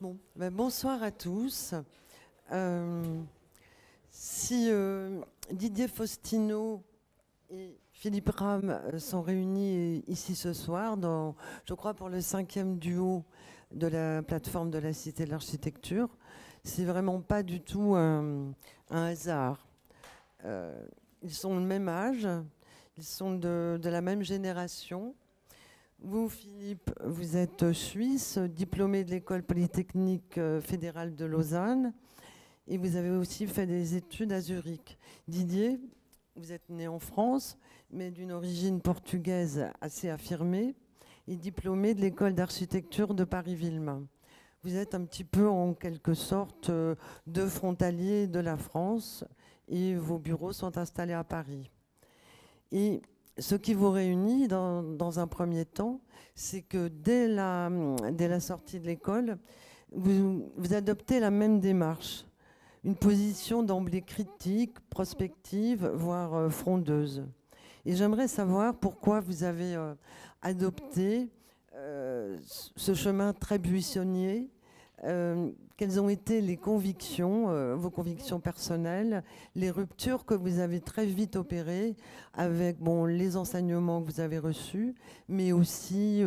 Bon, bonsoir à tous. Si Didier Faustino et Philippe Ram sont réunis ici ce soir, je crois pour le 5e duo de la plateforme de la Cité de l'Architecture, c'est vraiment pas du tout un hasard. Ils sont le même âge, ils sont de la même génération. Vous, Philippe, vous êtes suisse, diplômé de l'École polytechnique fédérale de Lausanne, et vous avez aussi fait des études à Zurich. Didier, vous êtes né en France, mais d'une origine portugaise assez affirmée, et diplômé de l'École d'architecture de Paris-Villemain. Vous êtes un petit peu, en quelque sorte, deux frontaliers de la France, et vos bureaux sont installés à Paris. Et ce qui vous réunit dans un premier temps, c'est que dès la sortie de l'école, vous adoptez la même démarche, une position d'emblée critique, prospective, voire frondeuse. Et j'aimerais savoir pourquoi vous avez adopté ce chemin très buissonnier. Quelles ont été les convictions, vos convictions personnelles, les ruptures que vous avez très vite opérées avec les enseignements que vous avez reçus, mais aussi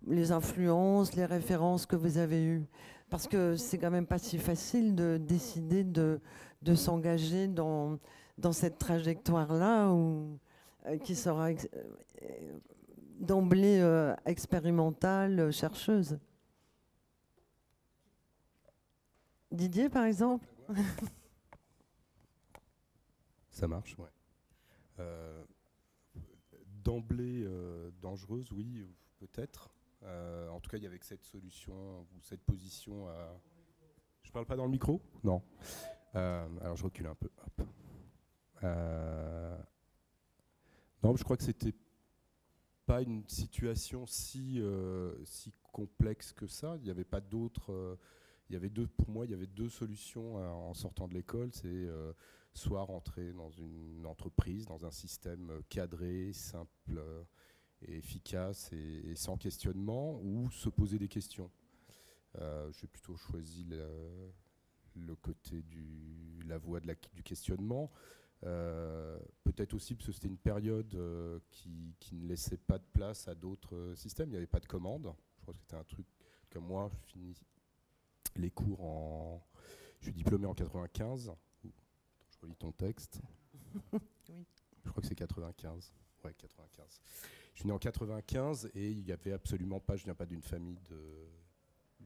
les influences, les références que vous avez eues. Parce que c'est quand même pas si facile de décider de s'engager dans cette trajectoire-là qui sera d'emblée expérimentale, chercheuse. Didier, par exemple? Ça marche, ouais. D'emblée dangereuse, oui, peut-être. En tout cas, il y avait cette solution ou cette position à... Je parle pas dans le micro? Non. Alors je recule un peu. Hop. Non, je crois que c'était pas une situation si complexe que ça. Il n'y avait pas d'autres... pour moi, il y avait deux solutions en sortant de l'école. C'est soit rentrer dans une entreprise, dans un système cadré, simple et efficace et sans questionnement, ou se poser des questions. J'ai plutôt choisi le côté la voie du questionnement. Peut-être aussi parce que c'était une période qui ne laissait pas de place à d'autres systèmes. Il n'y avait pas de commande. Je crois que c'était un truc comme moi. Je finis les cours Je suis diplômé en 95. Je relis ton texte. Oui. Je crois que c'est 95. Ouais, 95. Je suis né en 95 et il n'y avait absolument pas, je ne viens pas d'une famille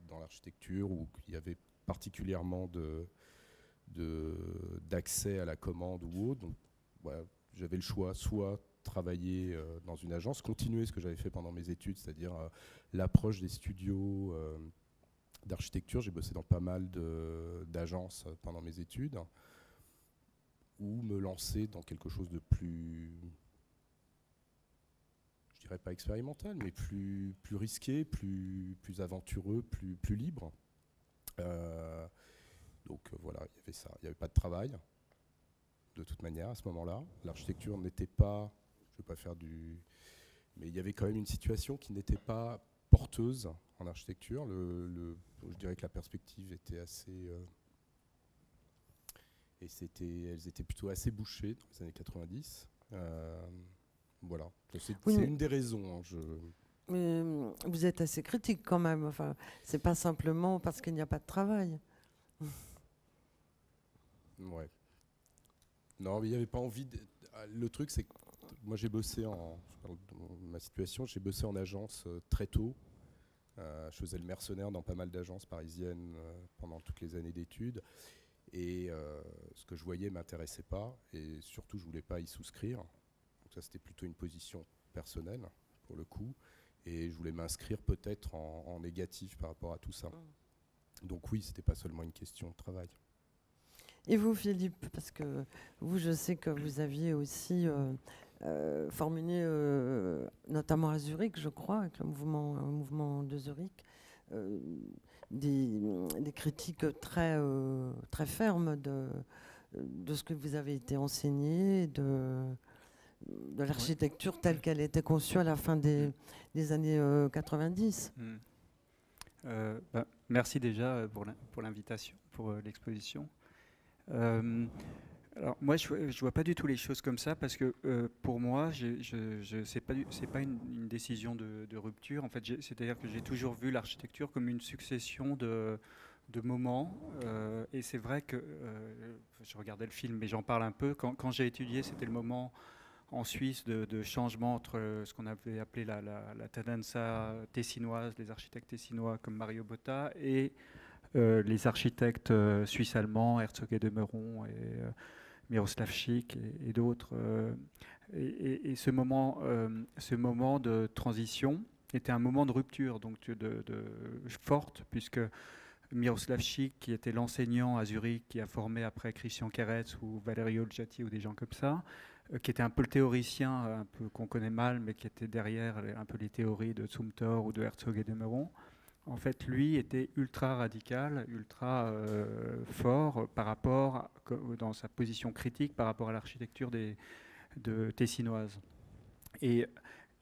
dans l'architecture où il y avait particulièrement d'accès à la commande ou autre. Donc voilà, j'avais le choix, soit travailler dans une agence, continuer ce que j'avais fait pendant mes études, c'est-à-dire l'approche des studios d'architecture. J'ai bossé dans pas mal d'agences pendant mes études, ou me lancer dans quelque chose de plus, je dirais pas expérimental, mais plus risqué, plus aventureux, plus libre. Donc voilà, il y avait ça. Il n'y avait pas de travail, de toute manière, à ce moment-là. L'architecture n'était pas, je ne vais pas faire mais il y avait quand même une situation qui n'était pas porteuse en architecture. Je dirais que la perspective était assez... elles étaient plutôt assez bouchées dans les années 90. Voilà, c'est une des raisons. Mais vous êtes assez critique quand même. Enfin, c'est pas simplement parce qu'il n'y a pas de travail. Ouais. Non, mais il n'y avait pas envie. Le truc, c'est que moi, j'ai bossé je parle de ma situation, j'ai bossé en agence très tôt. Je faisais le mercenaire dans pas mal d'agences parisiennes pendant toutes les années d'études. Et ce que je voyais ne m'intéressait pas. Et surtout, je ne voulais pas y souscrire. Donc ça, c'était plutôt une position personnelle, pour le coup. Et je voulais m'inscrire peut-être en négatif par rapport à tout ça. Donc oui, ce n'était pas seulement une question de travail. Et vous, Philippe, parce que vous, je sais que vous aviez aussi formulé, notamment à Zurich, je crois, avec le mouvement de Zurich, des critiques très fermes de ce que vous avez été enseigné, de l'architecture telle qu'elle était conçue à la fin des années 90. Merci déjà pour l'invitation, pour l'exposition. Alors moi, je vois pas du tout les choses comme ça parce que pour moi, c'est pas une décision de rupture. En fait, c'est-à-dire que j'ai toujours vu l'architecture comme une succession de moments. Et c'est vrai que je regardais le film, mais j'en parle un peu. Quand j'ai étudié, c'était le moment en Suisse de changement entre ce qu'on avait appelé la tendenza tessinoise, les architectes tessinois comme Mario Botta, et les architectes suisses-allemands, Herzog et de Meuron et Miroslav Schick et d'autres. Et ce moment de transition était un moment de rupture, donc forte, puisque Miroslav Schick, qui était l'enseignant à Zurich, qui a formé après Christian Keretz ou Valerio Giatti ou des gens comme ça, qui était un peu le théoricien, un peu qu'on connaît mal, mais qui était derrière un peu les théories de Zumthor ou de Herzog et de Meuron. En fait, lui était ultra radical, ultra fort par rapport, dans sa position critique par rapport à l'architecture tessinoise. Et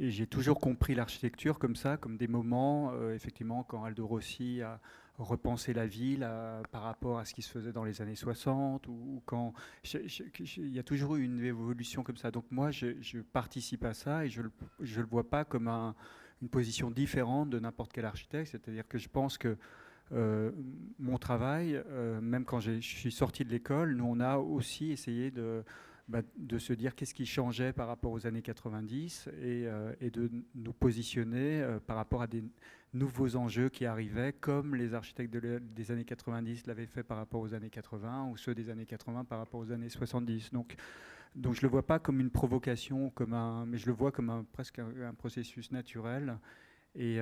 j'ai toujours compris l'architecture comme ça, comme des moments, effectivement, quand Aldo Rossi a repensé la ville par rapport à ce qui se faisait dans les années 60, ou quand... Il y a toujours eu une évolution comme ça. Donc moi, je participe à ça et je le vois pas comme une position différente de n'importe quel architecte. C'est-à-dire que je pense que mon travail, même quand je suis sorti de l'école, nous on a aussi essayé de se dire qu'est-ce qui changeait par rapport aux années 90 et de nous positionner par rapport à des nouveaux enjeux qui arrivaient, comme les architectes des années 90 l'avaient fait par rapport aux années 80 ou ceux des années 80 par rapport aux années 70. Donc je ne le vois pas comme une provocation, mais je le vois comme presque un processus naturel. Et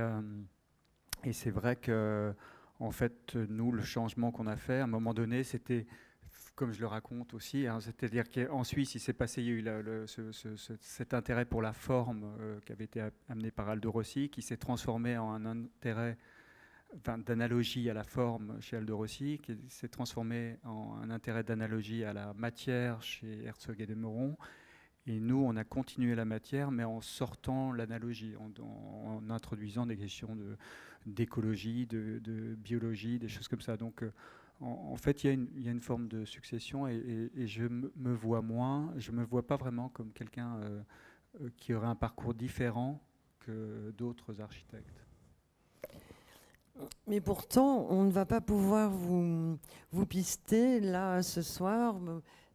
c'est vrai que, en fait, nous, le changement qu'on a fait, à un moment donné, c'était, comme je le raconte aussi, hein, c'est-à-dire qu'en Suisse, il s'est passé, il y a eu cet intérêt pour la forme qui avait été amené par Aldo Rossi, qui s'est transformé en un intérêt d'analogie à la forme chez Aldo Rossi, qui s'est transformé en un intérêt d'analogie à la matière chez Herzog et de Meuron. Et nous, on a continué la matière, mais en sortant l'analogie, en introduisant des questions d'écologie, de biologie, des choses comme ça. Donc, en fait, il y a une forme de succession et je me vois pas vraiment comme quelqu'un qui aurait un parcours différent que d'autres architectes. Mais pourtant, on ne va pas pouvoir vous pister là ce soir,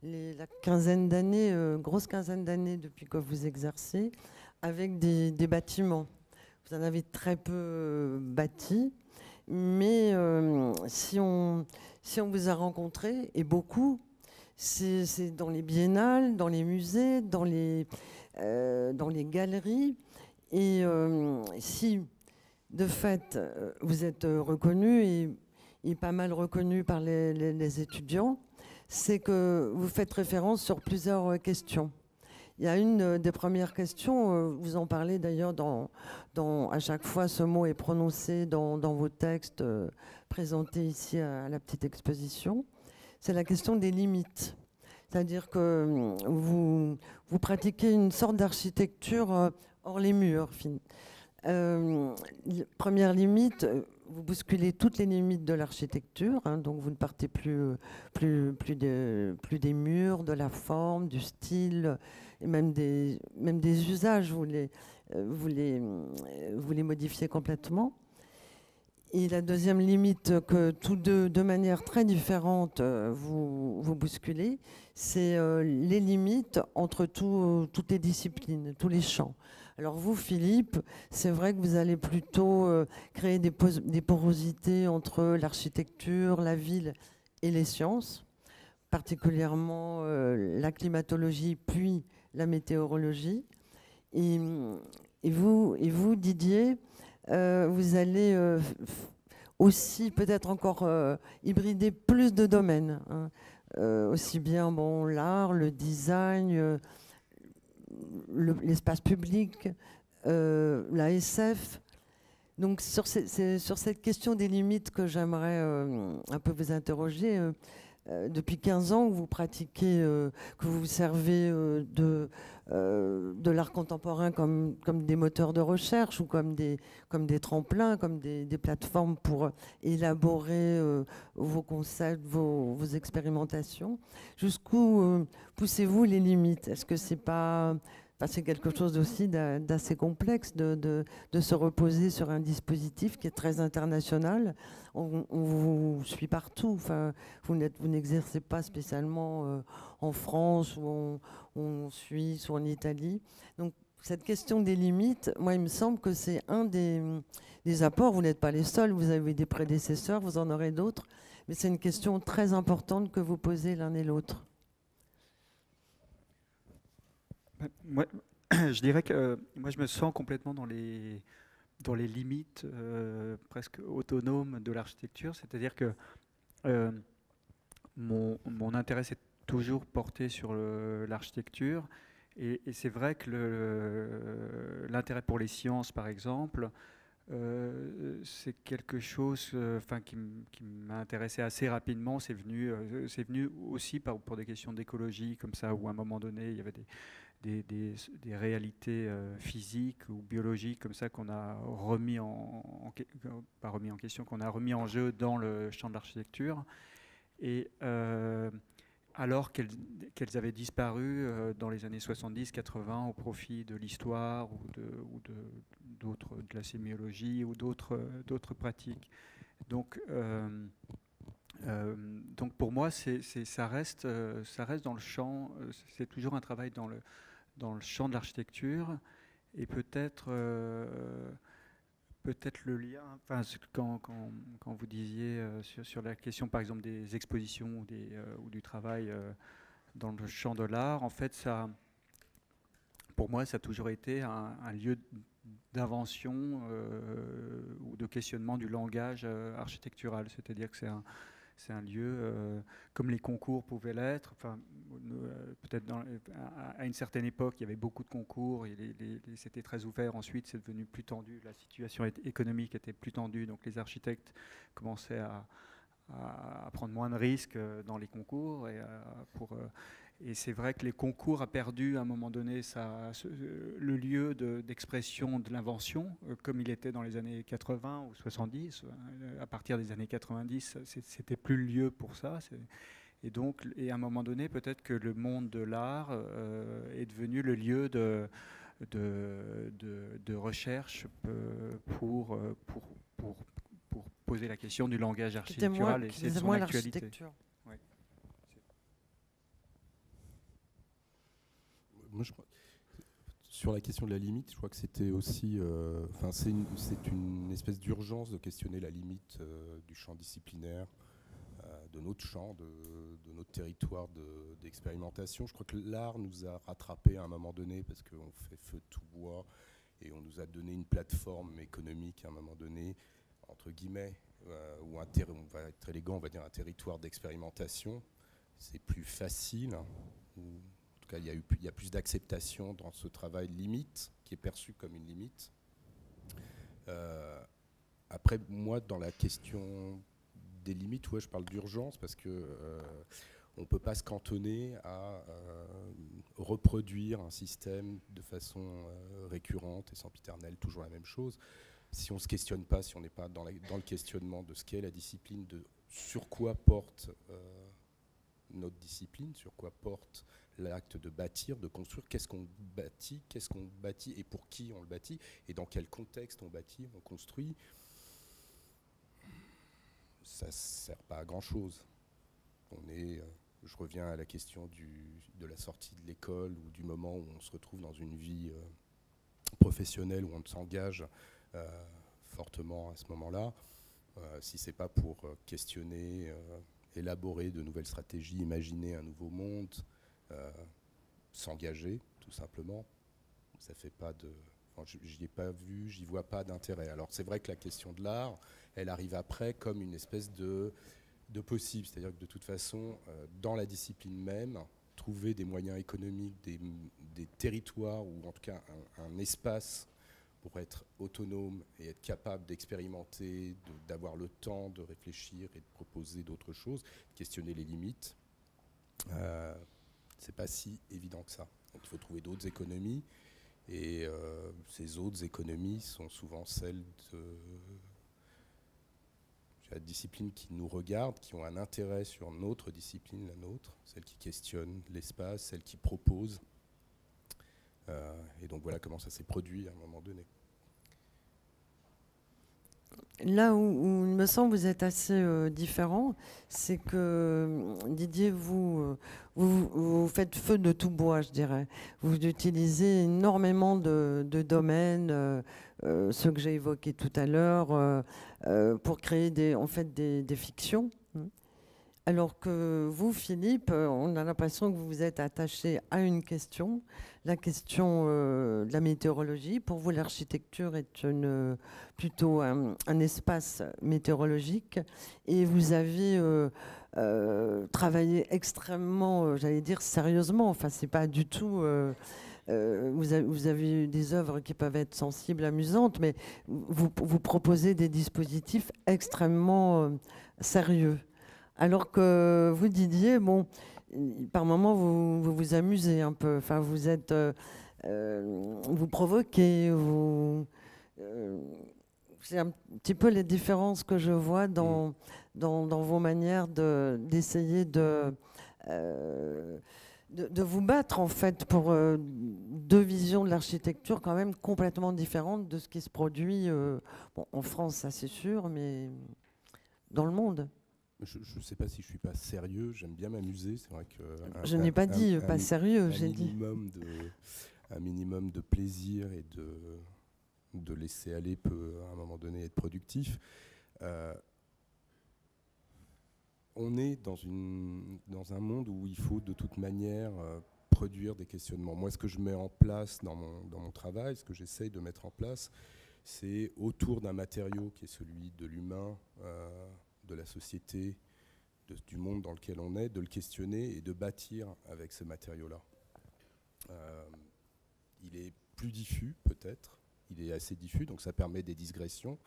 la quinzaine d'années, grosse quinzaine d'années depuis que vous exercez, avec des bâtiments. Vous en avez très peu bâti, mais si on vous a rencontré, et beaucoup, c'est dans les biennales, dans les musées, dans les galeries. Et si, de fait, vous êtes reconnu et pas mal reconnu par les étudiants, c'est que vous faites référence sur plusieurs questions. Il y a une des premières questions, vous en parlez d'ailleurs à chaque fois ce mot est prononcé dans vos textes présentés ici à la petite exposition, c'est la question des limites. C'est-à-dire que vous pratiquez une sorte d'architecture hors les murs. Première limite, vous bousculez toutes les limites de l'architecture, hein, donc vous ne partez plus des murs, de la forme, du style, et même des usages, vous les modifiez complètement. Et la deuxième limite que tous deux, de manière très différente, vous bousculez, c'est les limites entre toutes les disciplines, tous les champs. Alors vous, Philippe, c'est vrai que vous allez plutôt créer des porosités entre l'architecture, la ville et les sciences, particulièrement la climatologie puis la météorologie. Et vous, Didier, vous allez aussi peut-être encore hybrider plus de domaines, hein. Aussi bien l'art, le design, l'espace public, la SF. Donc sur cette question des limites que j'aimerais un peu vous interroger, depuis 15 ans que vous pratiquez, que vous vous servez de l'art contemporain comme des moteurs de recherche ou comme des tremplins, comme des plateformes pour élaborer vos concepts, vos expérimentations. Jusqu'où poussez-vous les limites? Est-ce que c'est pas... Enfin, c'est quelque chose aussi d'assez complexe de se reposer sur un dispositif qui est très international. On vous suit partout. Enfin, vous n'exercez pas spécialement en France ou en Suisse ou en Italie. Donc, cette question des limites, moi, il me semble que c'est un des apports. Vous n'êtes pas les seuls. Vous avez des prédécesseurs, vous en aurez d'autres. Mais c'est une question très importante que vous posez l'un et l'autre. Moi, je dirais que moi, je me sens complètement dans les limites presque autonomes de l'architecture. C'est-à-dire que mon intérêt s'est toujours porté sur l'architecture. Et c'est vrai que l'intérêt pour les sciences, par exemple, c'est quelque chose qui m'a intéressé assez rapidement. C'est venu aussi pour des questions d'écologie, comme ça, où à un moment donné, il y avait des réalités physiques ou biologiques comme ça qu'on a pas remis en question, qu'on a remis en jeu dans le champ de l'architecture. Et alors qu'elles avaient disparu dans les années 70-80 au profit de l'histoire ou de la sémiologie ou d'autres pratiques. Donc pour moi, ça reste dans le champ, c'est toujours un travail dans le champ de l'architecture, et peut-être le lien, enfin, quand vous disiez sur la question par exemple des expositions ou du travail dans le champ de l'art, en fait pour moi ça a toujours été un lieu d'invention ou de questionnement du langage architectural, c'est-à-dire que c'est un lieu comme les concours pouvaient l'être. Enfin, peut-être à une certaine époque, il y avait beaucoup de concours, c'était très ouvert. Ensuite, c'est devenu plus tendu. La situation économique était plus tendue, donc les architectes commençaient à prendre moins de risques dans les concours. Et c'est vrai que les concours a perdu à un moment donné le lieu d'expression de l'invention, comme il était dans les années 80 ou 70. À partir des années 90, c'était plus le lieu pour ça. Et à un moment donné, peut-être que le monde de l'art est devenu le lieu de recherche pour poser la question du langage architectural, et c'est son actualité. Ouais. Moi, sur la question de la limite, je crois que c'était aussi, c'est une espèce d'urgence de questionner la limite du champ disciplinaire, de notre champ, de notre territoire d'expérimentation. Je crois que l'art nous a rattrapés à un moment donné parce qu'on fait feu de tout bois et on nous a donné une plateforme économique à un moment donné, entre guillemets, ou on va être élégant, on va dire un territoire d'expérimentation. C'est plus facile, hein, en tout cas, il y a plus d'acceptation dans ce travail limite, qui est perçu comme une limite. Après, moi, dans la question des limites, je parle d'urgence, parce que on ne peut pas se cantonner à reproduire un système de façon récurrente et sempiternelle, toujours la même chose. Si on ne se questionne pas, si on n'est pas dans le questionnement de ce qu'est la discipline, de sur quoi porte notre discipline, sur quoi porte l'acte de bâtir, de construire, qu'est-ce qu'on bâtit et pour qui on le bâtit, et dans quel contexte on bâtit, on construit, ça ne sert pas à grand-chose. Je reviens à la question de la sortie de l'école ou du moment où on se retrouve dans une vie professionnelle, où on s'engage fortement à ce moment-là. Si ce n'est pas pour questionner, élaborer de nouvelles stratégies, imaginer un nouveau monde, s'engager, tout simplement, ça fait pas de... j'y vois pas d'intérêt. Alors c'est vrai que la question de l'art, elle arrive après comme une espèce de possible, c'est-à-dire que de toute façon, dans la discipline même, trouver des moyens économiques, des territoires, ou en tout cas un espace pour être autonome et être capable d'expérimenter, d'avoir le temps de réfléchir et de proposer d'autres choses, questionner les limites, c'est pas si évident que ça. Donc il faut trouver d'autres économies, et ces autres économies sont souvent celles de la discipline qui nous regarde, qui ont un intérêt sur notre discipline, la nôtre, celle qui questionne l'espace, celle qui propose. Et donc voilà comment ça s'est produit à un moment donné. Là où il me semble que vous êtes assez différent, c'est que Didier, vous faites feu de tout bois, je dirais. Vous utilisez énormément de domaines, ceux que j'ai évoqués tout à l'heure, pour créer des fictions. Alors que vous, Philippe, on a l'impression que vous vous êtes attaché à une question, la question de la météorologie. Pour vous, l'architecture est plutôt un espace météorologique. Et vous avez travaillé extrêmement, j'allais dire sérieusement. Enfin, c'est pas du tout... vous avez eu des œuvres qui peuvent être sensibles, amusantes, mais vous proposez des dispositifs extrêmement sérieux. Alors que vous, Didier, bon, par moments, vous amusez un peu. Enfin, vous provoquez. C'est un petit peu les différences que je vois dans vos manières d'essayer de vous battre, en fait, pour deux visions de l'architecture quand même complètement différentes de ce qui se produit en France, ça c'est sûr, mais dans le monde. Je ne sais pas si je suis pas sérieux, j'aime bien m'amuser, c'est vrai que... Je n'ai pas dit pas sérieux, j'ai dit... Un minimum de plaisir et de laisser aller peut, à un moment donné, être productif. On est dans un monde où il faut de toute manière produire des questionnements. Moi, ce que je mets en place dans mon travail, ce que j'essaye de mettre en place, c'est autour d'un matériau qui est celui de l'humain, de la société, du monde dans lequel on est, de le questionner et de bâtir avec ce matériau-là. Il est plus diffus, peut-être. Il est assez diffus, donc ça permet des digressions.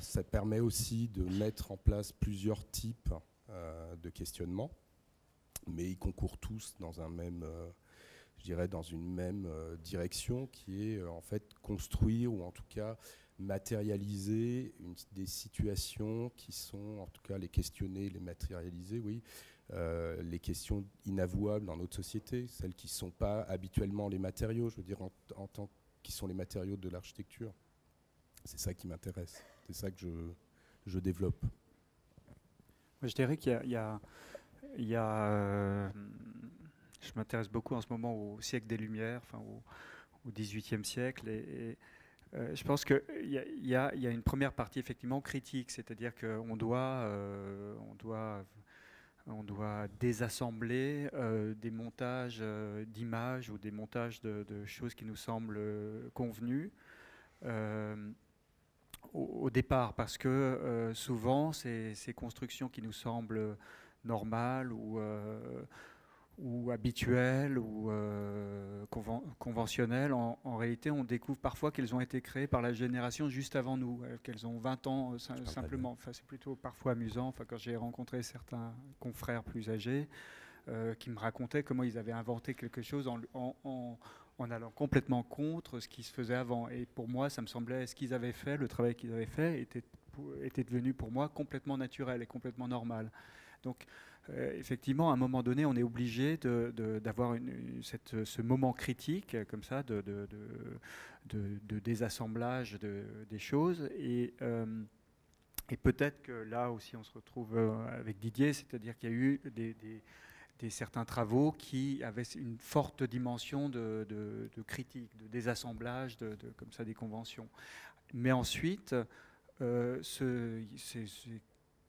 Ça permet aussi de mettre en place plusieurs types de questionnements, mais ils concourent tous dans dans une même direction, qui est en fait construire, ou en tout cas matérialiser des situations qui sont, en tout cas les questionner, les matérialiser, oui, les questions inavouables dans notre société, celles qui ne sont pas habituellement les matériaux, je veux dire en tant qui sont les matériaux de l'architecture. C'est ça qui m'intéresse, c'est ça que je développe. Je dirais qu'il y a je m'intéresse beaucoup en ce moment au siècle des Lumières, enfin au XVIIIe siècle, et je pense qu'il y a une première partie effectivement critique, c'est-à-dire qu'on doit désassembler des montages d'images ou des montages de choses qui nous semblent convenues au départ, parce que souvent ces constructions qui nous semblent normales ou habituelles ou conventionnelles, en réalité on découvre parfois qu'elles ont été créées par la génération juste avant nous, qu'elles ont 20 ans simplement. Enfin, c'est plutôt parfois amusant, enfin, quand j'ai rencontré certains confrères plus âgés qui me racontaient comment ils avaient inventé quelque chose en allant complètement contre ce qui se faisait avant. Et pour moi, ça me semblait, ce qu'ils avaient fait, le travail qu'ils avaient fait était devenu pour moi complètement naturel et complètement normal. Donc effectivement, à un moment donné, on est obligé d'avoir ce moment critique, comme ça, de désassemblage des choses. Et peut-être que là aussi, on se retrouve avec Didier, c'est-à-dire qu'il y a eu certains travaux qui avaient une forte dimension de critique, de désassemblage, comme ça, des conventions. Mais ensuite, c'est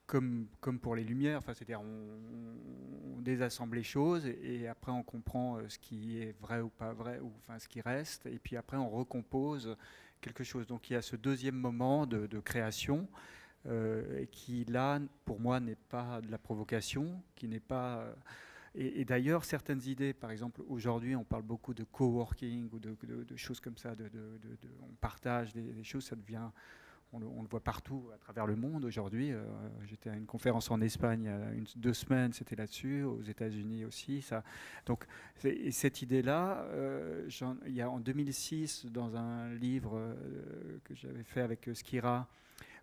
comme pour les Lumières, enfin, c'est-à-dire on désassemble les choses et après on comprend ce qui est vrai ou pas vrai, ou enfin ce qui reste, et puis après on recompose quelque chose. Donc il y a ce deuxième moment de création qui là, pour moi, n'est pas de la provocation, qui n'est pas Et d'ailleurs, certaines idées, par exemple, aujourd'hui, on parle beaucoup de coworking ou de choses comme ça, on partage des choses, ça devient... On le voit partout à travers le monde aujourd'hui. J'étais à une conférence en Espagne il y a 2 semaines, c'était là-dessus, aux États-Unis aussi. Ça. Donc, et cette idée-là, il y a en 2006, dans un livre que j'avais fait avec Skira,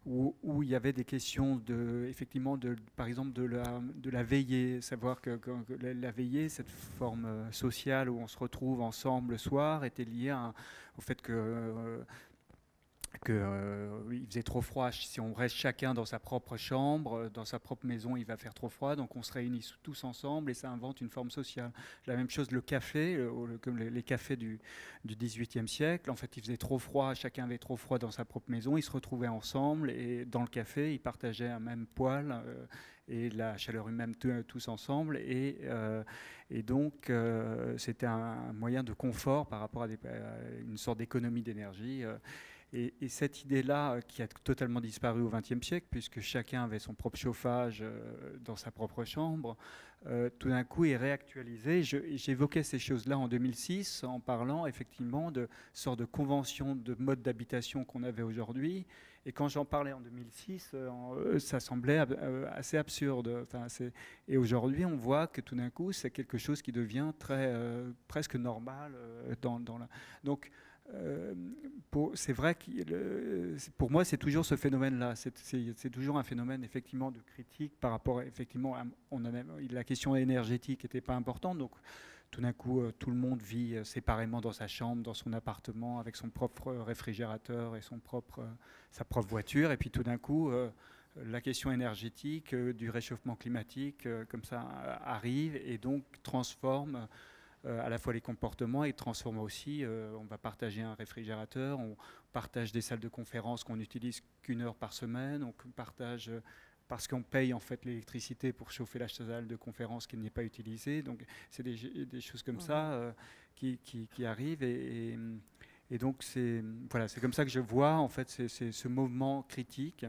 où il y avait des questions effectivement, par exemple, de la veillée, savoir que la veillée, cette forme sociale où on se retrouve ensemble le soir, était liée au fait il faisait trop froid. Si on reste chacun dans sa propre chambre, dans sa propre maison, il va faire trop froid, donc on se réunit tous ensemble et ça invente une forme sociale. La même chose, le café, comme les cafés du XVIIIe siècle, en fait il faisait trop froid, chacun avait trop froid dans sa propre maison, ils se retrouvaient ensemble et dans le café, ils partageaient un même poêle et la chaleur humaine tous ensemble et donc c'était un moyen de confort par rapport à une sorte d'économie d'énergie. Et cette idée-là, qui a totalement disparu au XXe siècle, puisque chacun avait son propre chauffage dans sa propre chambre, tout d'un coup est réactualisée. J'évoquais ces choses-là en 2006 en parlant effectivement de sortes de conventions de mode d'habitation qu'on avait aujourd'hui. Et quand j'en parlais en 2006, ça semblait assez absurde. Et aujourd'hui, on voit que tout d'un coup, c'est quelque chose qui devient presque normal. Donc, c'est vrai que pour moi, c'est toujours ce phénomène-là. C'est toujours un phénomène effectivement de critique par rapport effectivement la question énergétique n'était pas importante. Donc tout d'un coup, tout le monde vit séparément dans sa chambre, dans son appartement, avec son propre réfrigérateur et sa propre voiture. Et puis tout d'un coup, la question énergétique, du réchauffement climatique, comme ça, arrive et donc transforme à la fois les comportements et transforme aussi. On va partager un réfrigérateur, on partage des salles de conférence qu'on n'utilise qu'1 heure par semaine, on partage parce qu'on paye en fait l'électricité pour chauffer la salle de conférence qui n'est pas utilisée. Donc c'est des choses comme ça qui arrivent et donc c'est comme ça que je vois en fait c'est ce mouvement critique.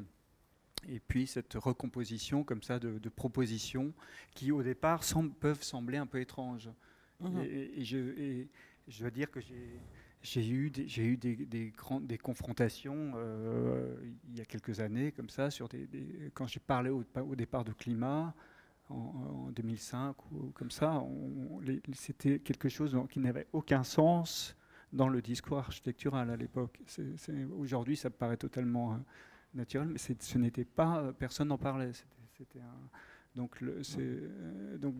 Et puis cette recomposition comme ça de propositions qui au départ peuvent sembler un peu étranges. Et je dois dire que j'ai eu des confrontations il y a quelques années comme ça quand j'ai parlé au départ de climat en 2005 ou comme ça, c'était quelque chose qui n'avait aucun sens dans le discours architectural à l'époque. Aujourd'hui, ça me paraît totalement naturel, mais ce n'était pas, personne n'en parlait. Donc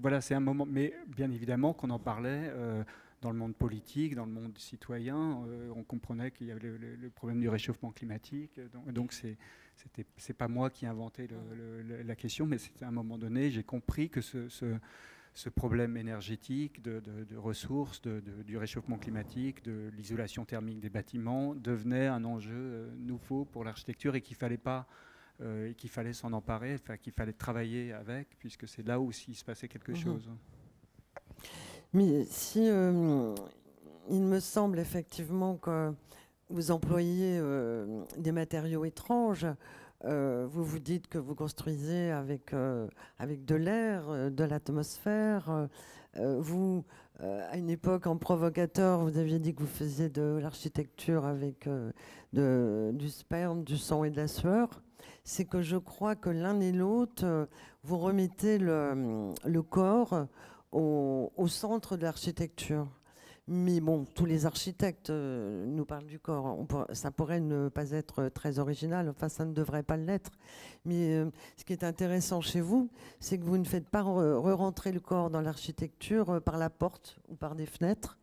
voilà, c'est un moment, mais bien évidemment qu'on en parlait dans le monde politique, dans le monde citoyen, on comprenait qu'il y avait le problème du réchauffement climatique. Donc c'est pas moi qui ai inventé la question, mais c'était à un moment donné, j'ai compris que ce problème énergétique, de ressources, du réchauffement climatique, de l'isolation thermique des bâtiments devenait un enjeu nouveau pour l'architecture et qu'il fallait s'en emparer, qu'il fallait travailler avec, puisque c'est là où il se passait quelque chose. Mais si il me semble effectivement que vous employez des matériaux étranges, vous vous dites que vous construisez avec de l'air, de l'atmosphère. À une époque, en provocateur, vous aviez dit que vous faisiez de l'architecture avec du sperme, du sang et de la sueur. C'est que je crois que l'un et l'autre, vous remettez le corps au centre de l'architecture. Mais bon, tous les architectes nous parlent du corps. Ça pourrait ne pas être très original, enfin ça ne devrait pas l'être. Mais ce qui est intéressant chez vous, c'est que vous ne faites pas re-rentrer le corps dans l'architecture par la porte ou par des fenêtres.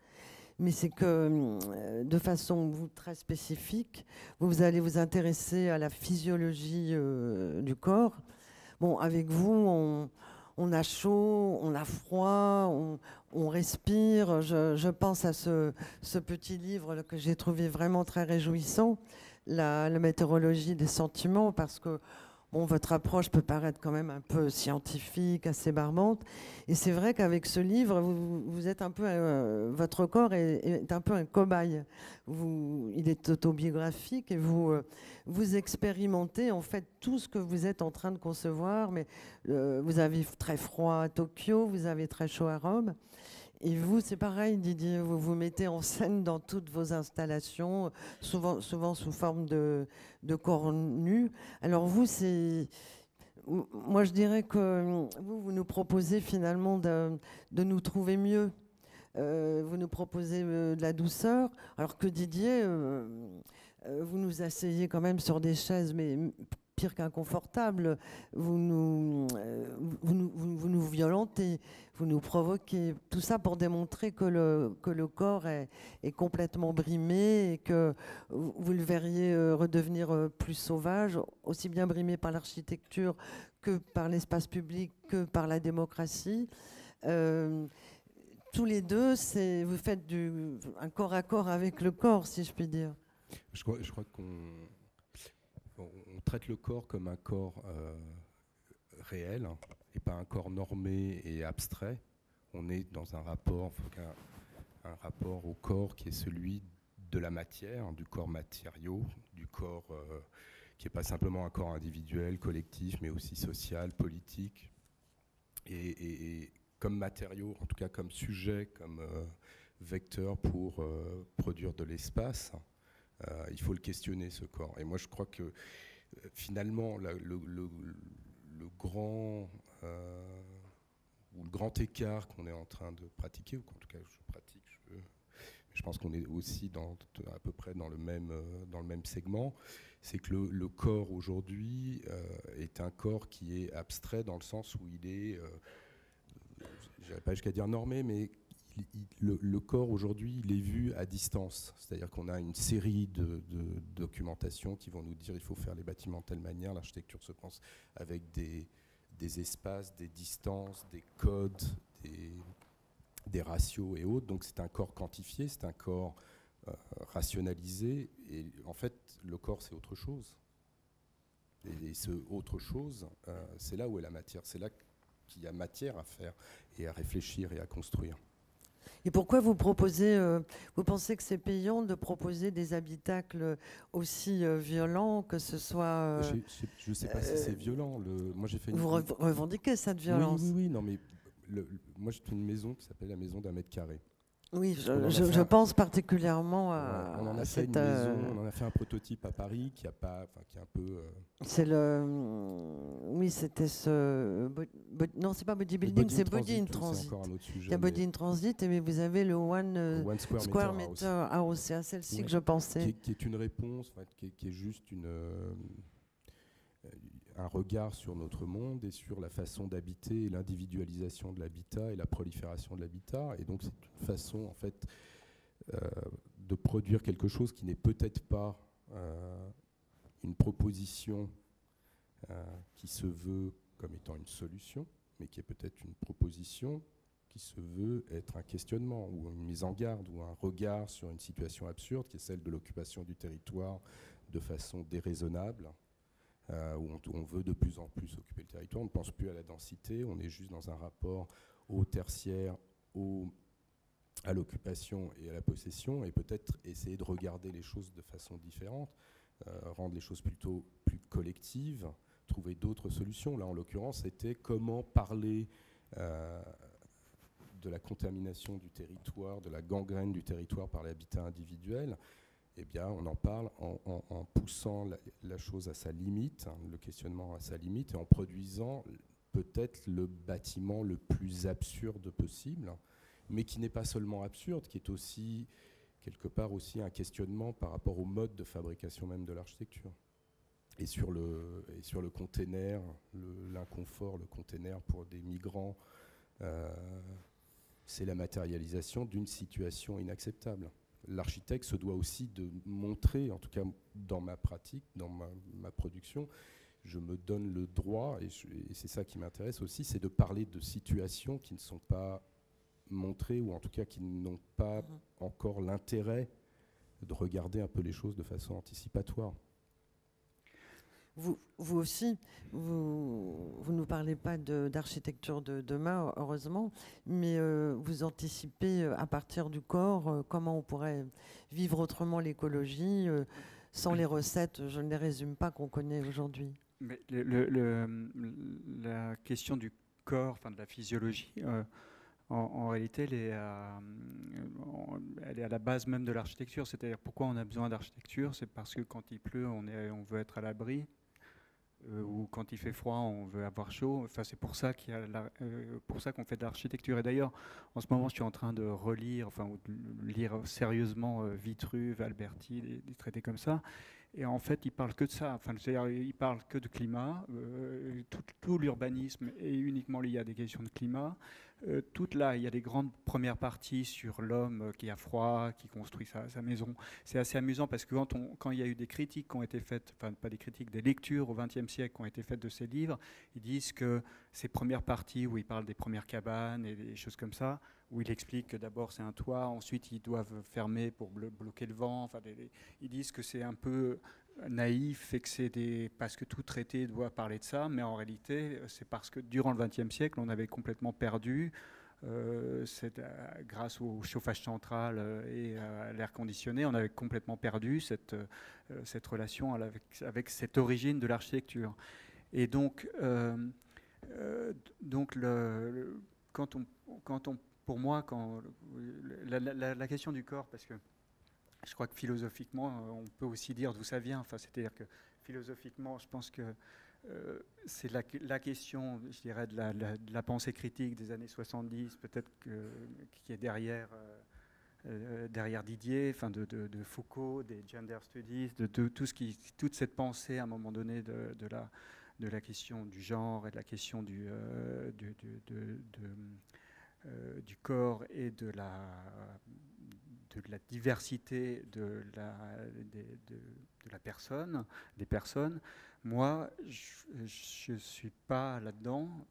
Mais c'est que de façon très spécifique, vous allez vous intéresser à la physiologie du corps. Bon, avec vous, on a chaud, on a froid, on respire. Je pense à ce petit livre que j'ai trouvé vraiment très réjouissant, la météorologie des sentiments, parce que bon, votre approche peut paraître quand même un peu scientifique, assez barbante. Et c'est vrai qu'avec ce livre, vous êtes un peu, votre corps est un peu un cobaye. Il est autobiographique et vous expérimentez en fait tout ce que vous êtes en train de concevoir. Mais vous avez très froid à Tokyo, vous avez très chaud à Rome. Et vous, c'est pareil, Didier, vous vous mettez en scène dans toutes vos installations, souvent sous forme de corps nus. Alors vous, moi je dirais que vous nous proposez finalement de nous trouver mieux. Vous nous proposez de la douceur, alors que Didier, vous nous asseyez quand même sur des chaises, mais pire qu'inconfortables. Vous nous violentez, vous nous provoquez. Tout ça pour démontrer que le corps est complètement brimé et que vous le verriez redevenir plus sauvage, aussi bien brimé par l'architecture que par l'espace public, que par la démocratie. Tous les deux, vous faites un corps à corps avec le corps, si je puis dire. Je crois qu'on traite le corps comme un corps réel et pas un corps normé et abstrait. On est dans un rapport au corps qui est celui de la matière, du corps matériau, du corps qui n'est pas simplement un corps individuel, collectif, mais aussi social, politique. Et comme matériau, en tout cas comme sujet, comme vecteur pour produire de l'espace, il faut le questionner, ce corps. Et moi, je crois que finalement, le grand écart qu'on est en train de pratiquer, ou qu'en tout cas je pratique, je pense qu'on est aussi à peu près dans le même segment, c'est que le corps aujourd'hui est un corps qui est abstrait dans le sens où il est, je n'irai pas jusqu'à dire normé, mais le corps aujourd'hui, il est vu à distance. C'est-à-dire qu'on a une série de documentations qui vont nous dire il faut faire les bâtiments de telle manière. L'architecture se pense avec des espaces, des distances, des codes, des ratios et autres. Donc c'est un corps quantifié, c'est un corps rationalisé. Et en fait, le corps, c'est autre chose. Et ce autre chose, c'est là où est la matière. C'est là qu'il y a matière à faire et à réfléchir et à construire. Et pourquoi vous pensez que c'est payant de proposer des habitacles aussi violents, que ce soit... je ne sais pas si c'est violent. Moi, j'ai fait vous revendiquez cette violence. Oui, non, mais moi, j'ai fait une maison qui s'appelle la maison d'1 mètre carré. Oui, je pense particulièrement à... On en a fait une maison, on en a fait un prototype à Paris qui est un peu... C'est oui, c'était non, c'est pas bodybuilding, c'est Body in Transit. C'est encore un autre sujet. Il y a Body in Transit, mais vous avez le One Square Meter House. C'est à celle-ci que je pensais. Qui est une réponse, qui est juste un regard sur notre monde et sur la façon d'habiter et l'individualisation de l'habitat et la prolifération de l'habitat. Et donc c'est une façon en fait de produire quelque chose qui n'est peut-être pas une proposition qui se veut comme étant une solution, mais qui est peut-être une proposition qui se veut être un questionnement ou une mise en garde ou un regard sur une situation absurde qui est celle de l'occupation du territoire de façon déraisonnable. Où on veut de plus en plus occuper le territoire. On ne pense plus à la densité, on est juste dans un rapport au tertiaire, à l'occupation et à la possession, et peut-être essayer de regarder les choses de façon différente, rendre les choses plutôt plus collectives, trouver d'autres solutions. Là, en l'occurrence, c'était comment parler de la contamination du territoire, de la gangrène du territoire par l'habitat individuel. Eh bien, on en parle en poussant la chose à sa limite, le questionnement à sa limite, et en produisant peut-être le bâtiment le plus absurde possible, mais qui n'est pas seulement absurde, qui est aussi, quelque part, aussi un questionnement par rapport au mode de fabrication même de l'architecture. Et sur le container, l'inconfort, le container pour des migrants, c'est la matérialisation d'une situation inacceptable. L'architecte se doit aussi de montrer, en tout cas dans ma pratique, dans ma production, je me donne le droit, et c'est ça qui m'intéresse aussi, c'est de parler de situations qui ne sont pas montrées, ou en tout cas qui n'ont pas encore l'intérêt de regarder un peu les choses de façon anticipatoire. vous aussi, vous ne nous parlez pas d'architecture de demain, heureusement, mais vous anticipez à partir du corps comment on pourrait vivre autrement l'écologie sans les recettes, je ne les résume pas, qu'on connaît aujourd'hui. Mais la question du corps, enfin de la physiologie, en réalité, elle est à la base même de l'architecture. C'est-à-dire pourquoi on a besoin d'architecture, c'est parce que quand il pleut, on veut être à l'abri. Ou quand il fait froid, on veut avoir chaud. Enfin, c'est pour ça pour ça qu'on fait de l'architecture. Et d'ailleurs, en ce moment, je suis en train de relire, enfin, ou de lire sérieusement Vitruve, Alberti, des traités comme ça. Et en fait, il parle que de ça. Enfin, c'est-à-dire, il parle que de climat. Tout l'urbanisme est uniquement lié à des questions de climat. Toute là, il y a des grandes premières parties sur l'homme qui a froid, qui construit sa maison. C'est assez amusant parce que quand il y a eu des critiques qui ont été faites, enfin pas des critiques, des lectures au XXe siècle qui ont été faites de ces livres, ils disent que ces premières parties où il parle des premières cabanes et des choses comme ça, où il explique que d'abord c'est un toit, ensuite ils doivent fermer pour bloquer le vent. Enfin, ils disent que c'est un peu naïf et que parce que tout traité doit parler de ça, mais en réalité c'est parce que durant le XXe siècle on avait complètement perdu, grâce au chauffage central et à l'air conditionné, on avait complètement perdu cette relation avec cette origine de l'architecture. Et donc pour moi, la question du corps, parce que je crois que philosophiquement, on peut aussi dire d'où ça vient. Enfin, c'est-à-dire que philosophiquement, je pense que c'est la question, je dirais, de la pensée critique des années 70, peut-être qui est derrière Didier, enfin de Foucault, des gender studies, de toute cette pensée à un moment donné de la question du genre et de la question du corps et de la diversité de la personne, des personnes. Moi, je ne suis pas là-dedans.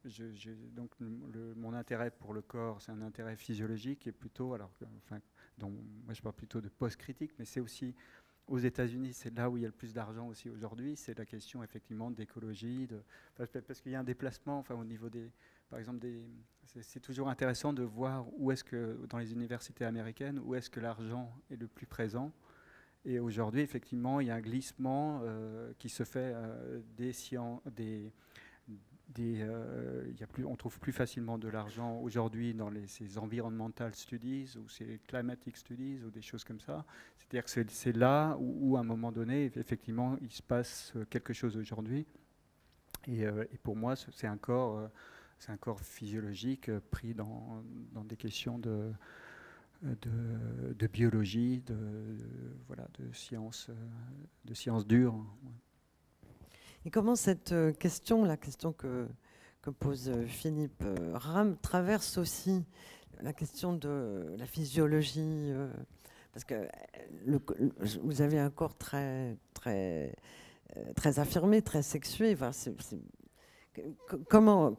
Donc, mon intérêt pour le corps, c'est un intérêt physiologique et plutôt, moi je parle plutôt de post-critique, mais c'est aussi aux États-Unis, c'est là où il y a le plus d'argent aussi aujourd'hui. C'est la question effectivement d'écologie, parce qu'il y a un déplacement, enfin au niveau par exemple c'est toujours intéressant de voir où est-ce que dans les universités américaines, où est-ce que l'argent est le plus présent. Et aujourd'hui, effectivement, il y a un glissement qui se fait on trouve plus facilement de l'argent aujourd'hui dans ces environmental studies ou ces climatic studies ou des choses comme ça. C'est-à-dire que c'est là où, à un moment donné, effectivement, il se passe quelque chose aujourd'hui. Et pour moi, c'est un corps physiologique pris dans des questions de biologie, de sciences dures. Et comment cette question, la question que pose Philippe Rham, traverse aussi la question de la physiologie, parce que vous avez un corps très, très, très affirmé, très sexué. Enfin, comment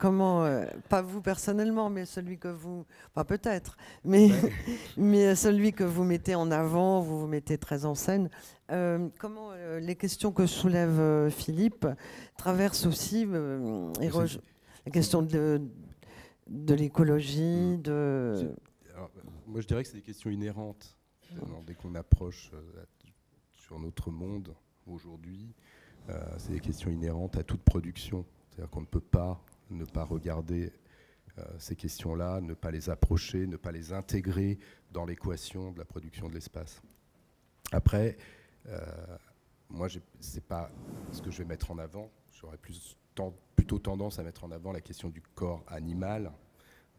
pas vous personnellement, mais celui que vous, pas peut-être, mais celui que vous mettez en avant, vous mettez très en scène. Comment les questions que soulève Philippe traversent aussi la question de l'écologie, moi, je dirais que c'est des questions inhérentes. Dès qu'on approche sur notre monde aujourd'hui, c'est des questions inhérentes à toute production. C'est-à-dire qu'on ne peut pas ne pas regarder ces questions-là, ne pas les approcher, ne pas les intégrer dans l'équation de la production de l'espace. Après, moi, c'est pas ce que je vais mettre en avant. J'aurais plutôt tendance à mettre en avant la question du corps animal,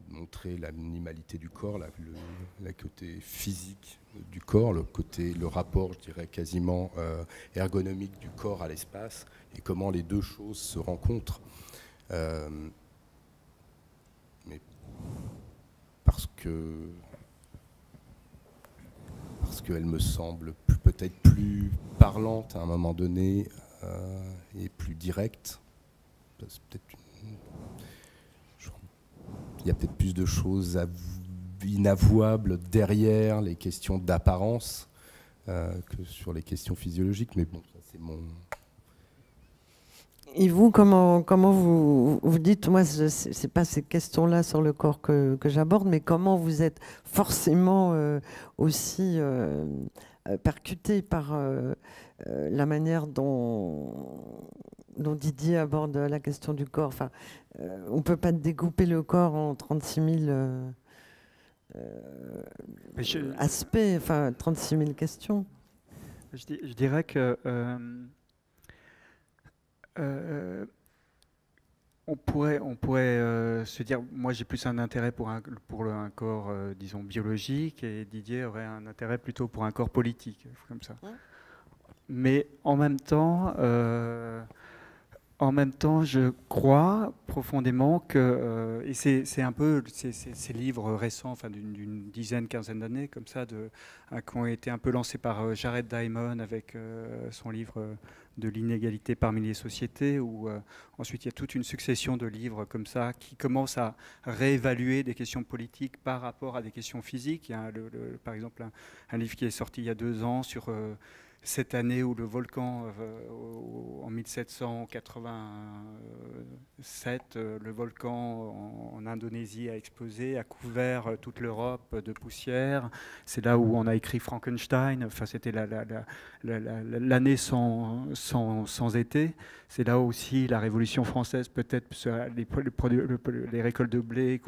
montrer l'animalité du corps, le côté physique du corps, le rapport, je dirais, quasiment ergonomique du corps à l'espace, et comment les deux choses se rencontrent. Mais parce qu'elle me semble peut-être plus parlante à un moment donné et plus directe. Il y a peut-être plus de choses inavouables derrière les questions d'apparence que sur les questions physiologiques, mais bon, ça c'est Et vous, comment vous dites, moi, c'est pas ces questions-là sur le corps que j'aborde, mais comment vous êtes forcément aussi percuté par la manière dont Didier aborde la question du corps. Enfin, on ne peut pas découper le corps en 36 000 aspects, enfin 36 000 questions. Je dirais que on pourrait se dire, moi j'ai plus un intérêt pour un corps, disons, biologique, et Didier aurait un intérêt plutôt pour un corps politique, comme ça. Mais en même temps, je crois profondément que, et c'est un peu ces livres récents, enfin d'une dizaine, quinzaine d'années, comme ça, qui ont été un peu lancés par Jared Diamond avec son livre de l'inégalité parmi les sociétés, où ensuite il y a toute une succession de livres comme ça qui commencent à réévaluer des questions politiques par rapport à des questions physiques. Il y a par exemple un livre qui est sorti il y a 2 ans sur cette année où le volcan, en 1787, le volcan en Indonésie a explosé, a couvert toute l'Europe de poussière. C'est là où on a écrit Frankenstein. Enfin, c'était l'année sans été. C'est là aussi la Révolution française, peut-être les récoltes de blé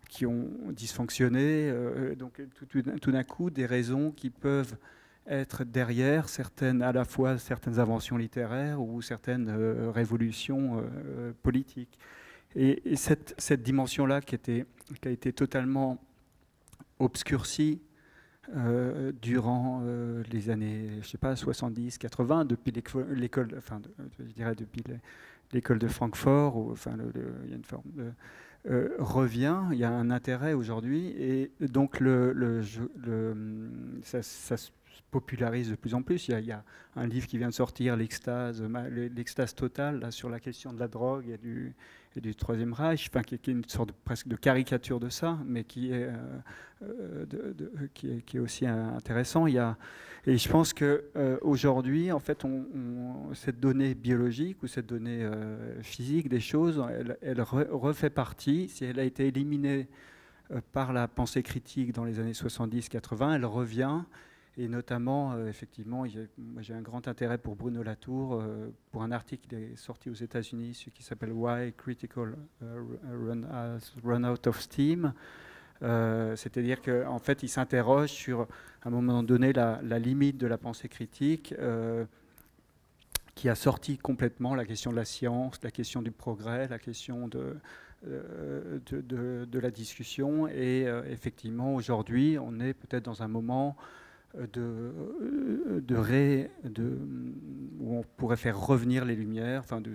qui ont dysfonctionné. Donc tout d'un coup, des raisons qui peuvent être derrière à la fois certaines inventions littéraires ou certaines révolutions politiques. Et cette dimension-là qui a été totalement obscurcie durant les années, je sais pas, 70, 80, depuis l'école, enfin, je dirais depuis l'école de Francfort, où, enfin, il y a une forme de revient, il y a un intérêt aujourd'hui, et donc ça se popularise de plus en plus. Il y a un livre qui vient de sortir, l'extase totale, là, sur la question de la drogue et du Troisième Reich, enfin, qui est une sorte presque de caricature de ça, mais qui est aussi intéressant. Et je pense qu'aujourd'hui, en fait, cette donnée biologique ou cette donnée physique des choses, elle refait partie. Si elle a été éliminée par la pensée critique dans les années 70-80, elle revient. Et notamment, effectivement, j'ai un grand intérêt pour Bruno Latour, pour un article qui est sorti aux États-Unis, qui s'appelle Why Critical Run Out of Steam. C'est-à-dire qu'en fait, il s'interroge sur, à un moment donné, la limite de la pensée critique, qui a sorti complètement la question de la science, la question du progrès, la question de la discussion. Et effectivement, aujourd'hui, on est peut-être dans un moment où on pourrait faire revenir les Lumières, enfin où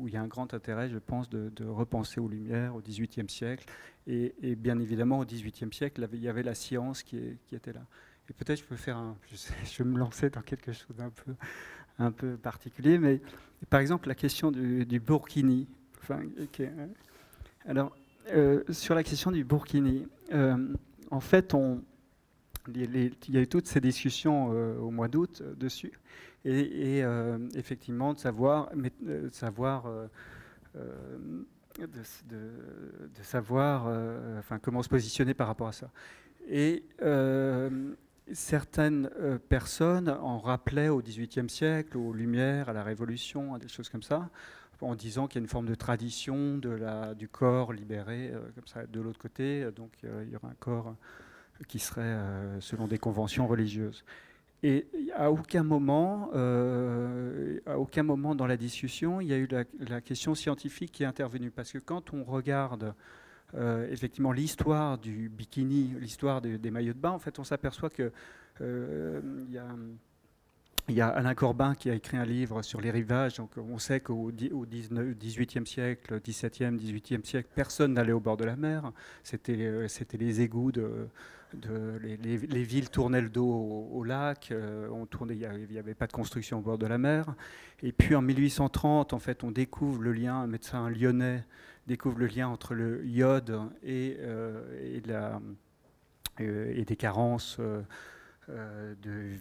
il y a un grand intérêt, je pense, de repenser aux Lumières au XVIIIe siècle. Et bien évidemment, au XVIIIe siècle, il y avait la science qui était là. Et peut-être je peux je vais me lancer dans quelque chose un peu particulier, mais par exemple, la question du Burkini. Enfin, alors, sur la question du Burkini, en fait, il y a eu toutes ces discussions au mois d'août dessus, et effectivement de savoir enfin, comment se positionner par rapport à ça. Et certaines personnes en rappelaient au XVIIIe siècle, aux Lumières, à la Révolution, à des choses comme ça, en disant qu'il y a une forme de tradition du corps libéré, comme ça, de l'autre côté. Donc il y aura un corps qui serait selon des conventions religieuses. Et à aucun moment dans la discussion, il y a eu la question scientifique qui est intervenue. Parce que quand on regarde effectivement l'histoire du bikini, l'histoire des maillots de bain, en fait, on s'aperçoit que il y a Alain Corbin qui a écrit un livre sur les rivages. Donc on sait qu'au XVIIIe siècle, XVIIe, XVIIIe siècle, personne n'allait au bord de la mer. C'était les égouts les villes tournaient le dos au lac. Il n'y avait pas de construction au bord de la mer. Et puis en 1830, en fait, on découvre le lien. Un médecin lyonnais découvre le lien entre le iode et des carences de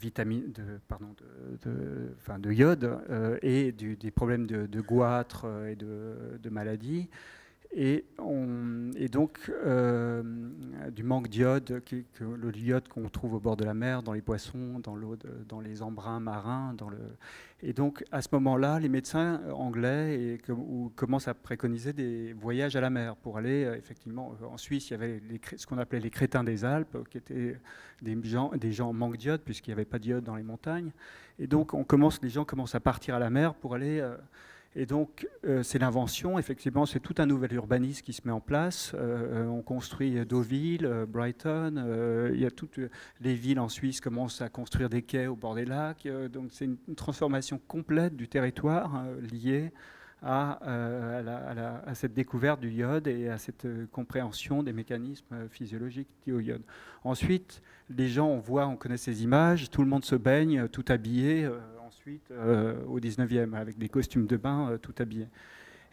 iode et des problèmes de goitre et de maladies. Et donc, du manque d'iode, le iode qu'on trouve au bord de la mer, dans les poissons, dans l'eau, dans les embruns marins. Et donc, à ce moment-là, les médecins anglais commencent à préconiser des voyages à la mer pour aller, effectivement, en Suisse, il y avait ce qu'on appelait les crétins des Alpes, qui étaient des gens en manque d'iode, puisqu'il n'y avait pas d'iode dans les montagnes. Et donc, les gens commencent à partir à la mer pour aller... Et donc, c'est l'invention, effectivement, c'est tout un nouvel urbanisme qui se met en place. On construit Deauville, Brighton, il y a toutes les villes en Suisse commencent à construire des quais au bord des lacs. Donc, c'est une transformation complète du territoire liée à cette découverte du iode et à cette compréhension des mécanismes physiologiques liés au iode. Ensuite, les gens, on connaît ces images, tout le monde se baigne, tout habillé, au 19e, avec des costumes de bain tout habillés.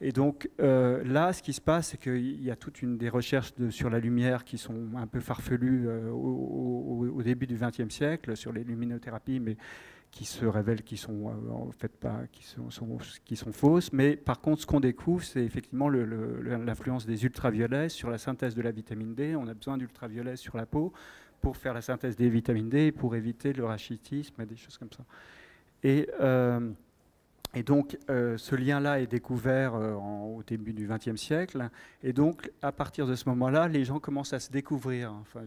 Et donc là, ce qui se passe, c'est qu'il y a toute des recherches sur la lumière qui sont un peu farfelues au début du XXe siècle, sur les luminothérapies, mais qui se révèlent qui sont en fait pas, qui sont fausses. Mais par contre, ce qu'on découvre, c'est effectivement l'influence des ultraviolets sur la synthèse de la vitamine D. On a besoin d'ultraviolets sur la peau pour faire la synthèse des vitamines D, pour éviter le rachitisme et des choses comme ça. Et donc, ce lien-là est découvert au début du XXe siècle. Et donc, à partir de ce moment-là, les gens commencent à se découvrir. Enfin,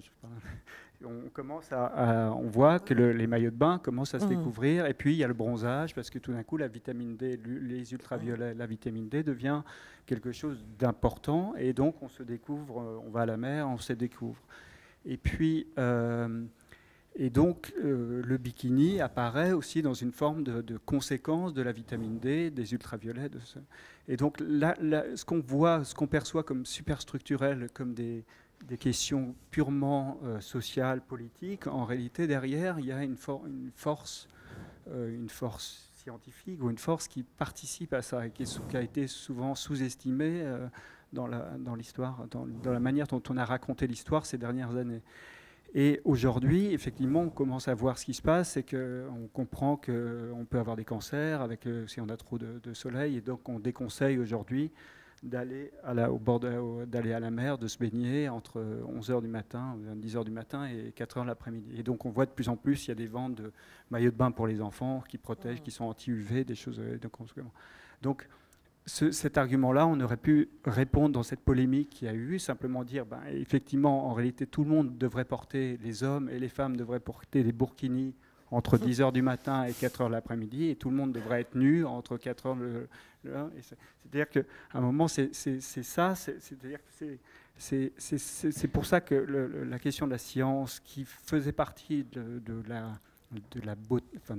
on voit que les maillots de bain commencent à se découvrir. Et puis, il y a le bronzage, parce que tout d'un coup, la vitamine D, les ultraviolets, la vitamine D devient quelque chose d'important. Et donc, on se découvre, on va à la mer, on se découvre. Et puis... Et donc, le bikini apparaît aussi dans une forme de conséquence de la vitamine D, des ultraviolets. Et donc, ce qu'on voit, ce qu'on perçoit comme superstructurel, comme des questions purement sociales, politiques, en réalité, derrière, il y a une force scientifique ou une force qui participe à ça et qui a été souvent sous-estimée dans l'histoire, dans la manière dont on a raconté l'histoire ces dernières années. Et aujourd'hui, effectivement, on commence à voir ce qui se passe, c'est qu'on comprend qu'on peut avoir des cancers si on a trop de soleil, et donc on déconseille aujourd'hui d'aller à la mer, de se baigner entre 11h du matin, 10h du matin et 4h l'après-midi. Et donc on voit de plus en plus, il y a des ventes de maillots de bain pour les enfants qui protègent, qui sont anti-UV, des choses de consommation. Donc cet argument-là, on aurait pu répondre dans cette polémique qu'il y a eu, simplement dire, effectivement, en réalité, tout le monde devrait porter, les hommes et les femmes devraient porter des burkinis entre 10h du matin et 4h l'après-midi, et tout le monde devrait être nu entre 4h c'est-à-dire qu'à un moment, c'est ça, c'est-à-dire que c'est pour ça que la question de la science, qui faisait partie de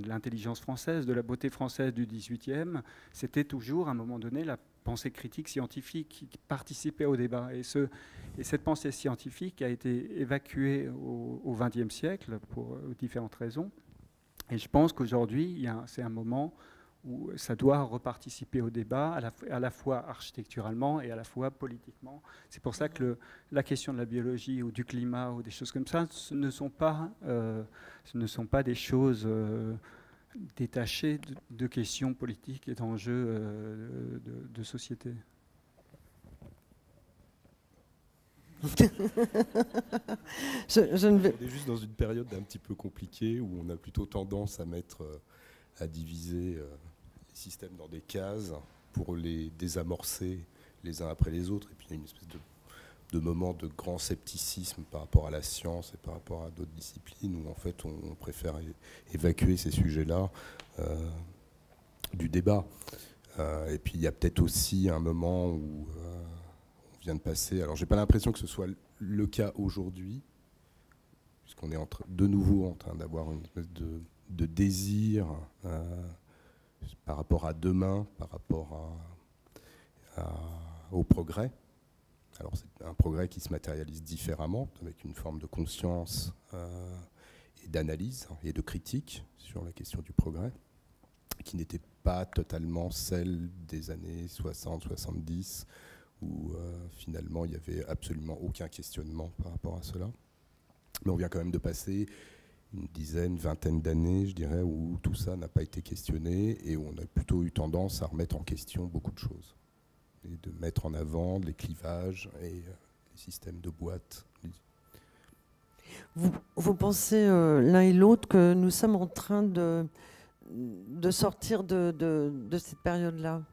l'intelligence française, de la beauté française du XVIIIe, c'était toujours, à un moment donné, la pensée critique scientifique qui participait au débat. Et cette pensée scientifique a été évacuée au XXe siècle pour différentes raisons. Et je pense qu'aujourd'hui, c'est un moment où ça doit reparticiper au débat, à la fois architecturalement et à la fois politiquement. C'est pour ça que la question de la biologie ou du climat ou des choses comme ça, ce ne sont pas des choses détachées de questions politiques et d'enjeux de société. On est juste dans une période un petit peu compliquée où on a plutôt tendance à diviser les systèmes dans des cases pour les désamorcer les uns après les autres. Et puis il y a une espèce de moment de grand scepticisme par rapport à la science et par rapport à d'autres disciplines où en fait on préfère évacuer ces sujets-là du débat. Et puis il y a peut-être aussi un moment où on vient de passer, alors j'ai pas l'impression que ce soit le cas aujourd'hui, puisqu'on est de nouveau en train d'avoir une espèce de désir par rapport à demain, par rapport au progrès. Alors c'est un progrès qui se matérialise différemment, avec une forme de conscience et d'analyse et de critique sur la question du progrès, qui n'était pas totalement celle des années 60-70, où finalement il n'y avait absolument aucun questionnement par rapport à cela. Mais on vient quand même de passer une dizaine, vingtaine d'années, je dirais, où tout ça n'a pas été questionné et où on a plutôt eu tendance à remettre en question beaucoup de choses. Et de mettre en avant les clivages et les systèmes de boîtes. Vous pensez l'un et l'autre que nous sommes en train de sortir de cette période-là,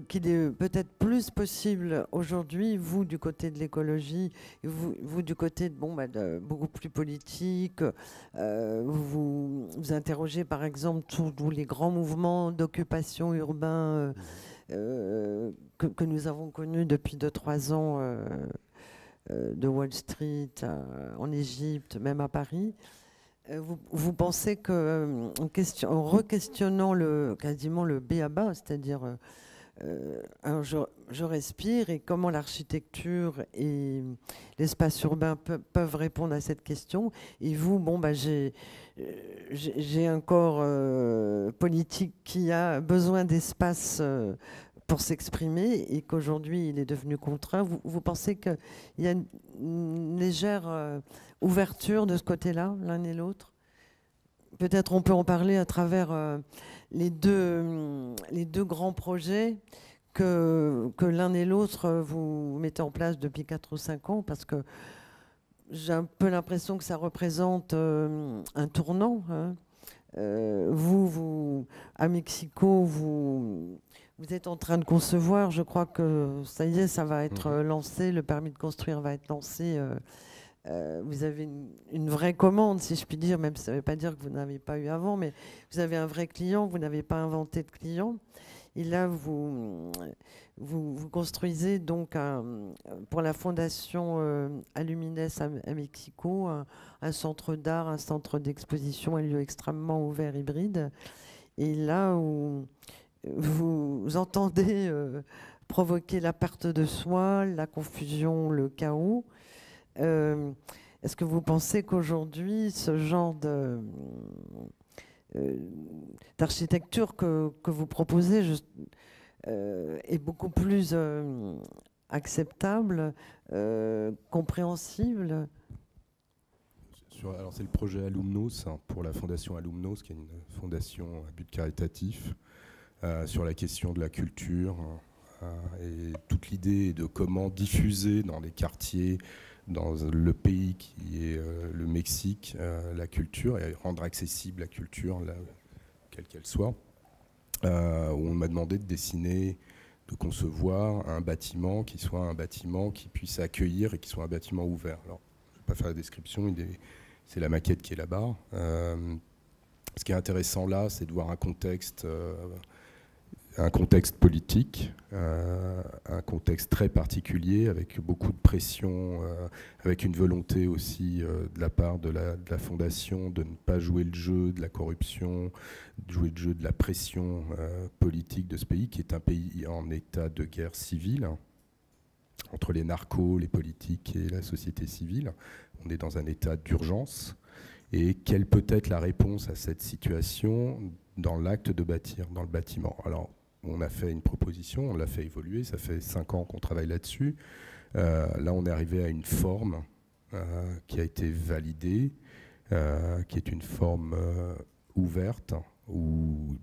qu'il est peut-être plus possible aujourd'hui, vous du côté de l'écologie, vous du côté de beaucoup plus politique, vous interrogez par exemple tous les grands mouvements d'occupation urbain que nous avons connus depuis 2-3 ans, de Wall Street en Égypte, même à Paris. Vous pensez que en re-questionnant quasiment le B à bas, c'est-à-dire je respire, et comment l'architecture et l'espace urbain peuvent répondre à cette question, et vous, j'ai un corps politique qui a besoin d'espace pour s'exprimer, et qu'aujourd'hui il est devenu contraint. Vous pensez qu'il y a une légère ouverture de ce côté-là, l'un et l'autre? Peut-être on peut en parler à travers les deux grands projets que l'un et l'autre vous mettez en place depuis 4 ou 5 ans, parce que j'ai un peu l'impression que ça représente un tournant. Hein. Vous, à Mexico, vous êtes en train de concevoir, je crois que ça y est, ça va être lancé, le permis de construire va être lancé. Vous avez une vraie commande, si je puis dire, même si ça ne veut pas dire que vous n'avez pas eu avant, mais vous avez un vrai client, vous n'avez pas inventé de client. Et là, vous construisez donc pour la fondation Alumines à Mexico un centre d'art, un centre d'exposition, un lieu extrêmement ouvert, hybride. Et là où vous entendez provoquer la perte de soi, la confusion, le chaos. Est-ce que vous pensez qu'aujourd'hui, ce genre d'architecture que vous proposez est beaucoup plus acceptable, compréhensible? Alors c'est le projet Alumnos, pour la fondation Alumnos, qui est une fondation à but caritatif, sur la question de la culture, et toute l'idée de comment diffuser dans les quartiers, dans le pays qui est le Mexique, la culture, et rendre accessible la culture, quelle qu'elle soit. Où on m'a demandé de dessiner, de concevoir un bâtiment qui soit un bâtiment qui puisse accueillir et qui soit un bâtiment ouvert. Alors, je ne vais pas faire la description, c'est la maquette qui est là-bas. Ce qui est intéressant là, c'est de voir un contexte politique, un contexte très particulier, avec beaucoup de pression, avec une volonté aussi de la part de la fondation de ne pas jouer le jeu de la corruption, de jouer le jeu de la pression politique de ce pays, qui est un pays en état de guerre civile, entre les narcos, les politiques et la société civile. On est dans un état d'urgence. Et quelle peut être la réponse à cette situation dans l'acte de bâtir, dans le bâtiment? Alors, on a fait une proposition, on l'a fait évoluer, ça fait 5 ans qu'on travaille là-dessus. Là, on est arrivé à une forme qui a été validée, qui est une forme ouverte, où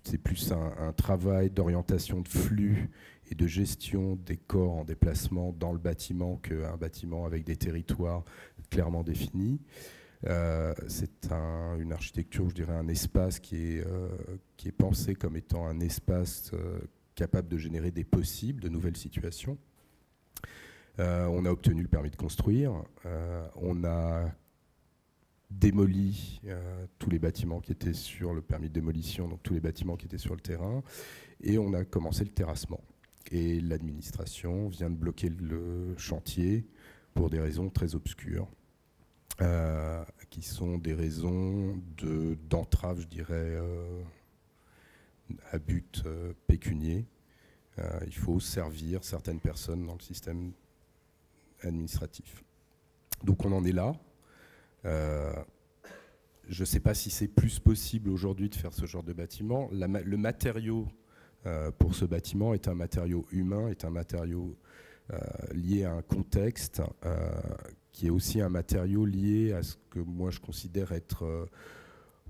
c'est plus un travail d'orientation de flux et de gestion des corps en déplacement dans le bâtiment qu'un bâtiment avec des territoires clairement définis. C'est une architecture, je dirais un espace qui est pensé comme étant un espace capable de générer des possibles, de nouvelles situations. On a obtenu le permis de construire, on a démoli tous les bâtiments qui étaient sur le permis de démolition, donc tous les bâtiments qui étaient sur le terrain, et on a commencé le terrassement. Et l'administration vient de bloquer le chantier pour des raisons très obscures. Qui sont des raisons d'entrave, je dirais, à but pécunier. Il faut servir certaines personnes dans le système administratif. Donc on en est là. Je ne sais pas si c'est plus possible aujourd'hui de faire ce genre de bâtiment. Le matériau pour ce bâtiment est un matériau humain, est un matériau lié à un contexte qui est aussi un matériau lié à ce que moi je considère être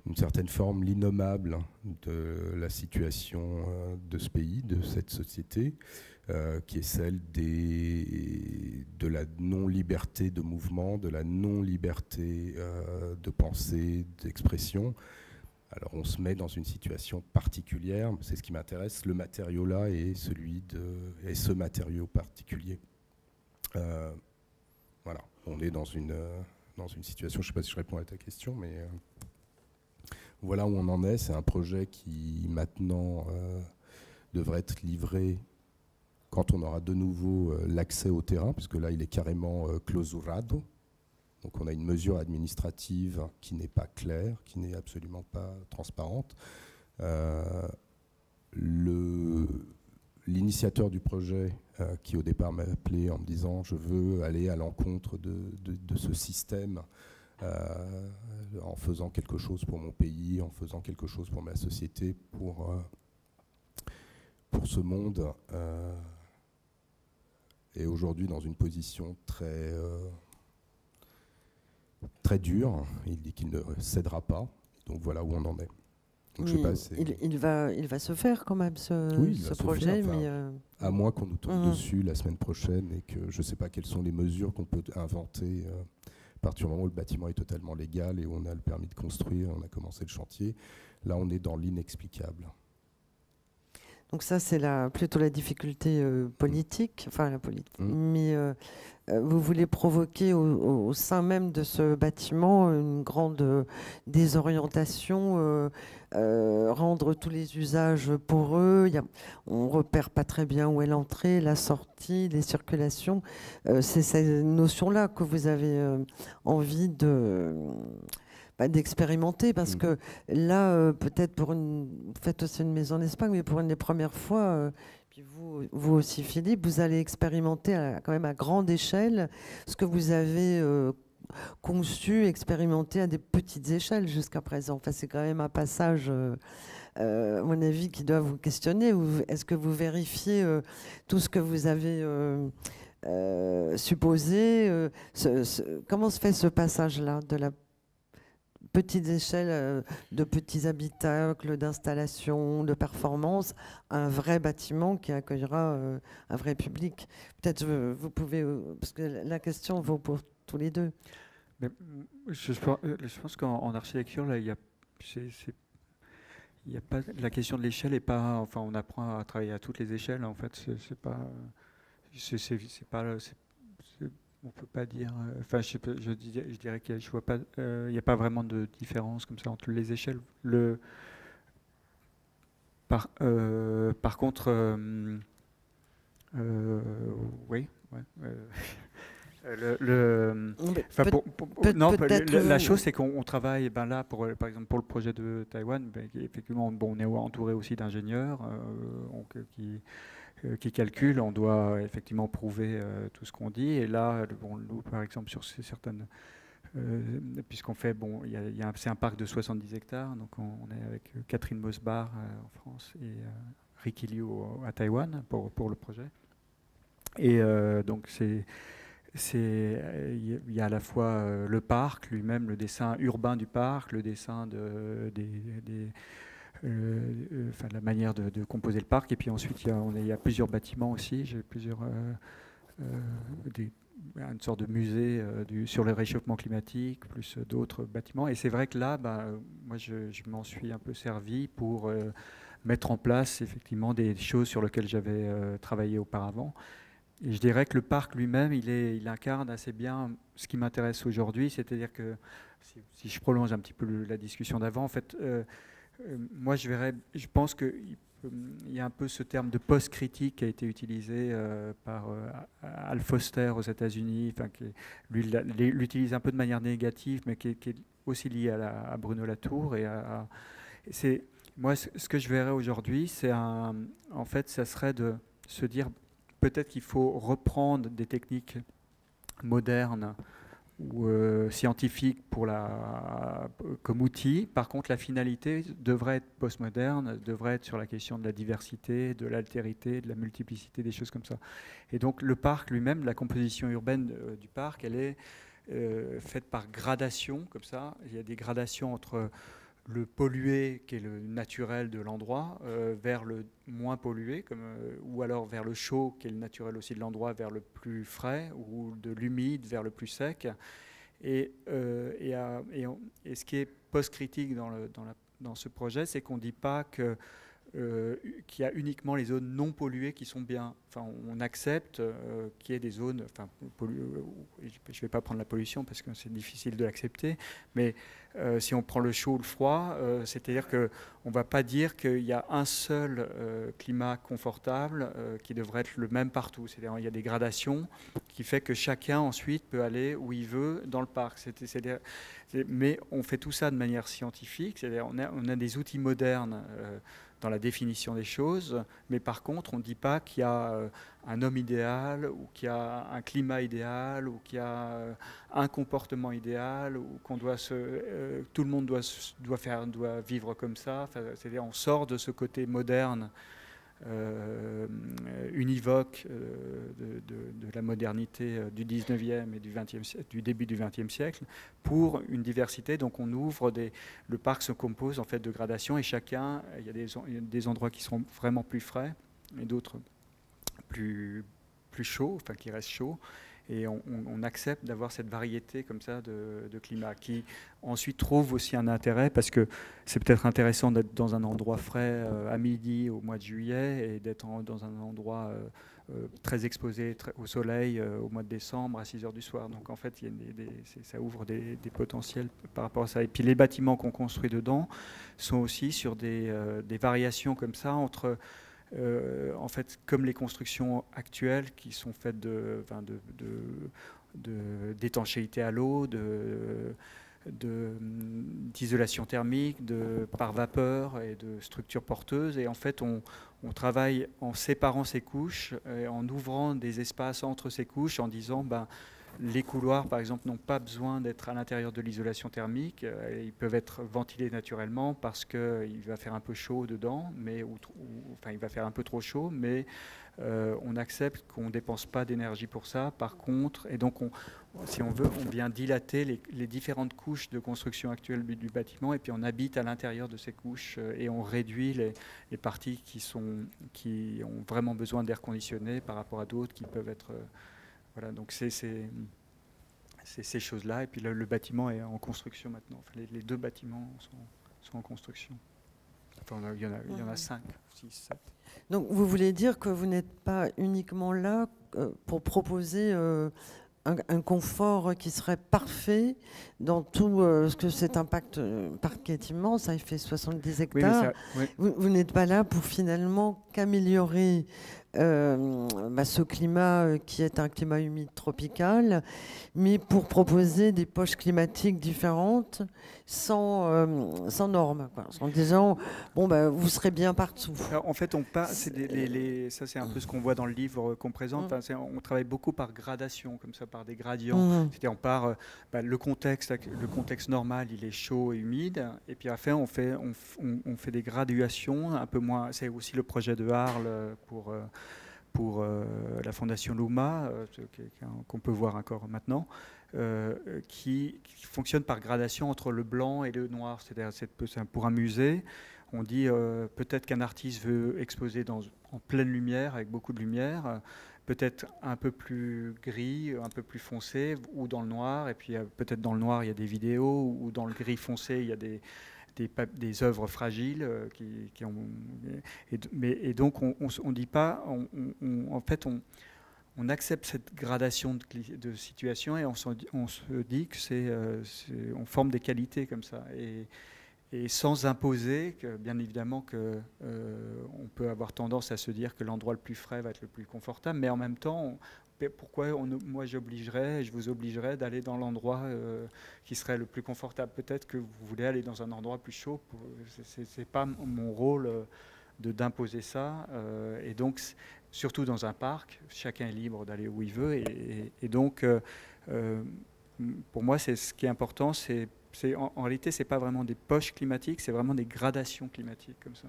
une certaine forme l'innommable de la situation de ce pays, de cette société, qui est celle de la non-liberté de mouvement, de la non-liberté de pensée, d'expression. Alors on se met dans une situation particulière, c'est ce qui m'intéresse, le matériau là est ce matériau particulier. Voilà, on est dans une situation, je ne sais pas si je réponds à ta question, mais voilà où on en est. C'est un projet qui maintenant devrait être livré quand on aura de nouveau l'accès au terrain, puisque là il est carrément clausurado. Donc on a une mesure administrative qui n'est pas claire, qui n'est absolument pas transparente. L'initiateur du projet, qui au départ m'a appelé en me disant « je veux aller à l'encontre de ce système en faisant quelque chose pour mon pays, en faisant quelque chose pour ma société, pour ce monde », est aujourd'hui dans une position très dur. Il dit qu'il ne cédera pas. Donc voilà où on en est. Donc, je sais pas, il va se faire quand même ce projet. Faire, mais à moins qu'on nous tombe dessus la semaine prochaine et que je ne sais pas quelles sont les mesures qu'on peut inventer à partir du moment où le bâtiment est totalement légal et où on a le permis de construire, on a commencé le chantier. Là, on est dans l'inexplicable. Donc ça, c'est plutôt la difficulté politique, enfin la politique. Mais vous voulez provoquer au sein même de ce bâtiment une grande désorientation, rendre tous les usages poreux. On ne repère pas très bien où est l'entrée, la sortie, les circulations. C'est ces notions-là que vous avez envie d'expérimenter, parce que là, peut-être vous faites aussi une maison en Espagne, mais pour une des premières fois, puis vous aussi Philippe, vous allez expérimenter quand même à grande échelle ce que vous avez conçu, expérimenté à des petites échelles jusqu'à présent. Enfin, c'est quand même un passage, à mon avis, qui doit vous questionner. Est-ce que vous vérifiez tout ce que vous avez supposé comment se fait ce passage-là de la petites échelles de petits habitacles, d'installation, de performance, un vrai bâtiment qui accueillera un vrai public. Peut-être vous pouvez, parce que la question vaut pour tous les deux. Mais je pense qu'en architecture, là, il y a pas, la question de l'échelle n'est pas. Enfin, on apprend à travailler à toutes les échelles. En fait, c'est pas. On peut pas dire. Enfin, je dirais qu'il n'y a pas vraiment de différence comme ça entre les échelles. Par contre, oui. Ouais, la chose, c'est qu'on travaille là, par exemple, pour le projet de Taïwan, effectivement, on est entouré aussi d'ingénieurs qui calculent. On doit effectivement prouver tout ce qu'on dit. Et là, nous, par exemple, sur certaines... puisqu'on fait... c'est un parc de 70 hectares, donc on est avec Catherine Mosbar en France et Ricky Liu à Taïwan pour le projet. Et donc, il y a à la fois le parc lui-même, le dessin urbain du parc, le dessin la manière de composer le parc, et puis ensuite il y a plusieurs bâtiments aussi. J'ai une sorte de musée sur le réchauffement climatique, plus d'autres bâtiments. Et c'est vrai que là, moi je m'en suis un peu servi pour mettre en place effectivement des choses sur lesquelles j'avais travaillé auparavant. Et je dirais que le parc lui-même, il incarne assez bien ce qui m'intéresse aujourd'hui, c'est-à-dire que si je prolonge un petit peu la discussion d'avant, en fait, moi je pense qu'il y a un peu ce terme de post-critique qui a été utilisé par Al Foster aux États-Unis, lui l'utilise un peu de manière négative, mais qui est aussi lié à Bruno Latour. Moi, ce que je verrais aujourd'hui, en fait, ça serait de se dire peut-être qu'il faut reprendre des techniques modernes ou scientifiques comme outil. Par contre, la finalité devrait être postmoderne, devrait être sur la question de la diversité, de l'altérité, de la multiplicité, des choses comme ça. Et donc le parc lui-même, la composition urbaine du parc, elle est faites par gradation, comme ça. Il y a des gradations entre le pollué, qui est le naturel de l'endroit, vers le moins pollué, ou alors vers le chaud, qui est le naturel aussi de l'endroit, vers le plus frais, ou de l'humide vers le plus sec. Et ce qui est post-critique dans ce projet, c'est qu'on ne dit pas qu'il y a uniquement les zones non polluées qui sont bien. Enfin, on accepte qu'il y ait des zones, enfin, je ne vais pas prendre la pollution parce que c'est difficile de l'accepter, mais si on prend le chaud ou le froid, c'est-à-dire qu'on ne va pas dire qu'il y a un seul climat confortable qui devrait être le même partout. C'est-à-dire qu'il y a des gradations qui fait que chacun ensuite peut aller où il veut dans le parc. Mais on fait tout ça de manière scientifique, c'est-à-dire on a des outils modernes dans la définition des choses, mais par contre, on ne dit pas qu'il y a un homme idéal, ou qu'il y a un climat idéal, ou qu'il y a un comportement idéal, ou qu'on tout le monde doit vivre comme ça. Enfin, c'est-à-dire, on sort de ce côté moderne, univoque de la modernité du 19e et du début du 20e siècle pour une diversité. Donc on ouvre le parc se compose en fait de gradations et chacun, il y a des endroits qui sont vraiment plus frais et d'autres plus chauds, enfin qui restent chauds. Et on accepte d'avoir cette variété comme ça de climat qui ensuite trouve aussi un intérêt parce que c'est peut-être intéressant d'être dans un endroit frais à midi au mois de juillet et d'être dans un endroit très exposé au soleil au mois de décembre à 6 heures du soir. Donc en fait, ça ouvre des potentiels par rapport à ça. Et puis les bâtiments qu'on construit dedans sont aussi sur des variations comme ça entre... en fait, comme les constructions actuelles qui sont faites d'étanchéité à l'eau, d'isolation thermique, par vapeur et de structures porteuses. Et en fait, on travaille en séparant ces couches, et en ouvrant des espaces entre ces couches, en disant... les couloirs, par exemple, n'ont pas besoin d'être à l'intérieur de l'isolation thermique. Ils peuvent être ventilés naturellement parce qu'il va faire un peu chaud dedans, enfin, il va faire un peu trop chaud, mais on accepte qu'on ne dépense pas d'énergie pour ça. Par contre, et donc, si on veut, on vient dilater les différentes couches de construction actuelle du bâtiment et puis on habite à l'intérieur de ces couches et on réduit les parties qui ont vraiment besoin d'air conditionné par rapport à d'autres qui peuvent être... Voilà, donc c'est ces choses-là. Et puis le bâtiment est en construction maintenant. Enfin, les deux bâtiments sont en construction. Enfin, il y en a 5, 6, 7. Donc vous voulez dire que vous n'êtes pas uniquement là pour proposer un confort qui serait parfait dans tout ce que cet impact parc est immense, il fait 70 hectares. Oui, vous n'êtes pas là pour finalement qu'améliorer ce climat qui est un climat humide tropical, mais pour proposer des poches climatiques différentes sans normes, quoi. En disant vous serez bien partout. Alors, en fait, ça c'est un peu ce qu'on voit dans le livre qu'on présente. Enfin, on travaille beaucoup par gradation, comme ça, par des gradients. C'est-à-dire on part le contexte normal, il est chaud et humide, et puis après on fait des graduations un peu moins. C'est aussi le projet de Arles pour la fondation Luma, qu'on peut voir encore maintenant, qui fonctionne par gradation entre le blanc et le noir. C'est-à-dire pour un musée, on dit peut-être qu'un artiste veut exposer en pleine lumière, avec beaucoup de lumière, peut-être un peu plus gris, un peu plus foncé, ou dans le noir, et puis peut-être dans le noir il y a des vidéos, ou dans le gris foncé il y a des œuvres fragiles et donc on dit pas, en fait on accepte cette gradation de situation et on se dit que on forme des qualités comme ça et sans imposer que, bien évidemment que on peut avoir tendance à se dire que l'endroit le plus frais va être le plus confortable, mais en même temps pourquoi moi je vous obligerais d'aller dans l'endroit qui serait le plus confortable. Peut-être que vous voulez aller dans un endroit plus chaud. C'est pas mon rôle d'imposer ça. Et donc, surtout dans un parc, chacun est libre d'aller où il veut. Et donc, pour moi, ce qui est important, en réalité, c'est pas vraiment des poches climatiques, c'est vraiment des gradations climatiques comme ça.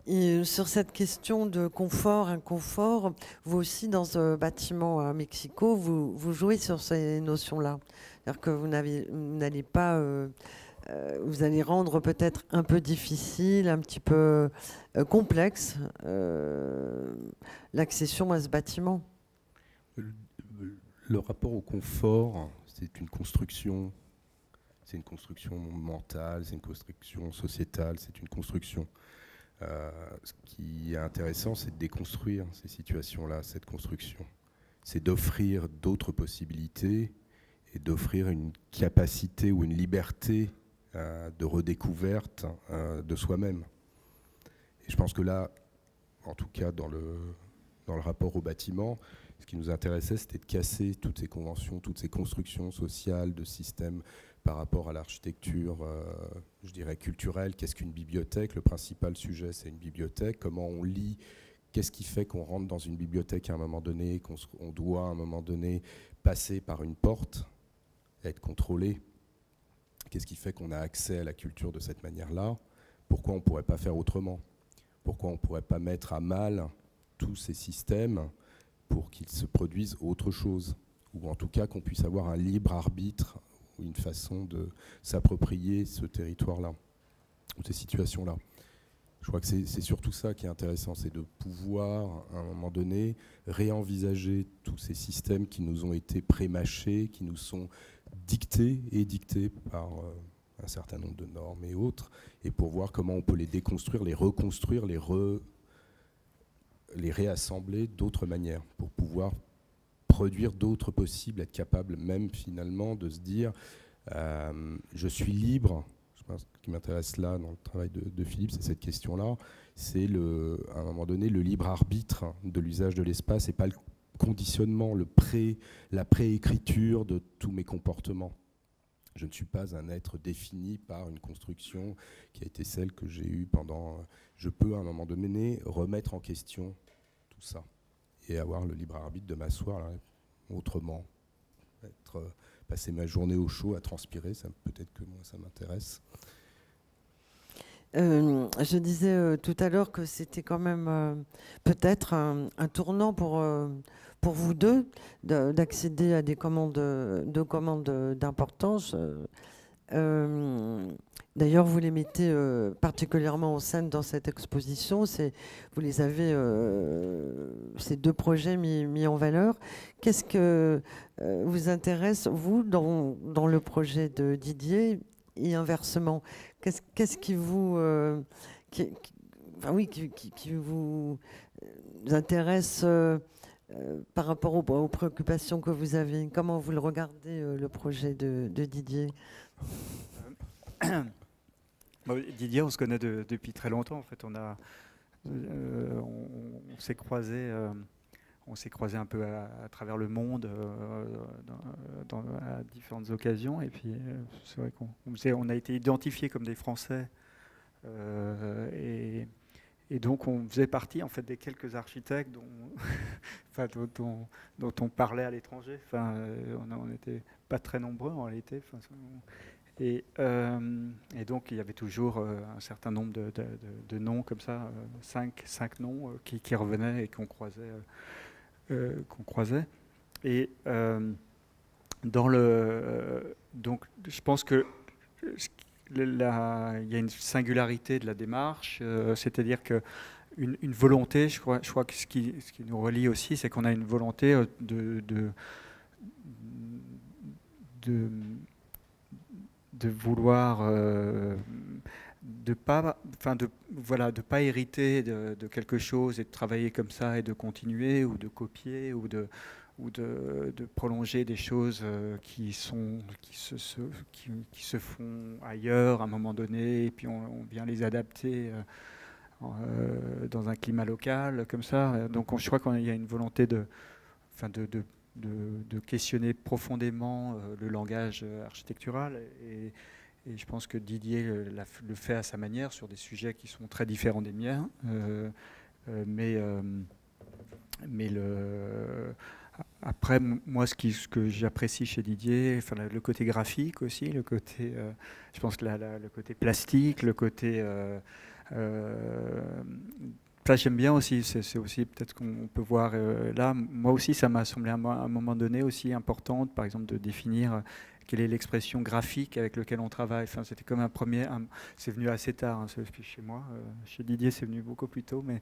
Et sur cette question de confort, inconfort, vous aussi, dans ce bâtiment à Mexico, vous jouez sur ces notions-là. C'est-à-dire que vous n'allez pas... vous allez rendre peut-être un peu difficile, un petit peu complexe l'accession à ce bâtiment. Le rapport au confort, c'est une construction mentale, c'est une construction sociétale, c'est une construction. Ce qui est intéressant, c'est de déconstruire ces situations-là, cette construction. C'est d'offrir d'autres possibilités et d'offrir une capacité ou une liberté de redécouverte de soi-même. Et je pense que là, en tout cas dans le rapport au bâtiment, ce qui nous intéressait, c'était de casser toutes ces conventions, toutes ces constructions sociales, de systèmes par rapport à l'architecture, je dirais, culturelle. Qu'est-ce qu'une bibliothèque? Le principal sujet, c'est une bibliothèque. Comment on lit? Qu'est-ce qui fait qu'on rentre dans une bibliothèque à un moment donné, qu'on doit à un moment donné passer par une porte, être contrôlé? Qu'est-ce qui fait qu'on a accès à la culture de cette manière-là? Pourquoi on ne pourrait pas faire autrement? Pourquoi on ne pourrait pas mettre à mal tous ces systèmes pour qu'ils se produisent autre chose? Ou en tout cas qu'on puisse avoir un libre arbitre, ou une façon de s'approprier ce territoire-là, ou ces situations-là. Je crois que c'est surtout ça qui est intéressant, c'est de pouvoir, à un moment donné, réenvisager tous ces systèmes qui nous ont été prémâchés, qui nous sont dictés par un certain nombre de normes et autres, et pour voir comment on peut les déconstruire, les reconstruire, les réassembler d'autres manières, pour pouvoir produire d'autres possibles, être capable même finalement de se dire je suis libre. Je pense que ce qui m'intéresse là dans le travail de Philippe, c'est cette question-là, c'est à un moment donné le libre arbitre de l'usage de l'espace et pas le conditionnement, la préécriture de tous mes comportements. Je ne suis pas un être défini par une construction qui a été celle que j'ai eue pendant... Je peux à un moment donné remettre en question tout ça et avoir le libre arbitre de m'asseoir autrement, passer ma journée au chaud à transpirer, peut-être que moi ça m'intéresse. Je disais tout à l'heure que c'était quand même peut-être un tournant pour vous deux d'accéder à des commandes d'importance. D'ailleurs, vous les mettez particulièrement en scène dans cette exposition. Vous les avez, ces deux projets mis en valeur. Qu'est-ce que vous intéresse, vous, dans le projet de Didier et inversement? Qu'est-ce qui vous, qui vous intéresse par rapport aux préoccupations que vous avez? Comment vous le regardez, le projet de Didier? Didier, on se connaît depuis très longtemps. En fait, on s'est croisés un peu à travers le monde à différentes occasions. Et puis, c'est vrai qu'on a été identifiés comme des Français. Et donc, on faisait partie en fait des quelques architectes dont on parlait à l'étranger. Enfin, on n'était pas très nombreux en réalité. Et donc, il y avait toujours un certain nombre de noms comme ça, cinq noms qui revenaient et qu'on croisait. Et donc, je pense que il y a une singularité de la démarche, c'est-à-dire qu'une volonté, je crois que ce qui nous relie aussi, c'est qu'on a une volonté de vouloir de pas hériter de quelque chose et de travailler comme ça et de continuer ou de copier ou de prolonger des choses qui se font ailleurs à un moment donné, et puis on vient les adapter dans un climat local comme ça. Donc je crois qu'il y a une volonté de questionner profondément le langage architectural, et je pense que Didier le fait à sa manière sur des sujets qui sont très différents des miens, après, moi, ce que j'apprécie chez Didier, le côté graphique aussi, je pense que le côté plastique, le côté Ça, j'aime bien aussi, c'est aussi peut-être qu'on peut voir là. Moi aussi, ça m'a semblé à un moment donné aussi important, par exemple, de définir quelle est l'expression graphique avec laquelle on travaille. Enfin, c'était comme c'est venu assez tard, hein, chez moi. Chez Didier, c'est venu beaucoup plus tôt, mais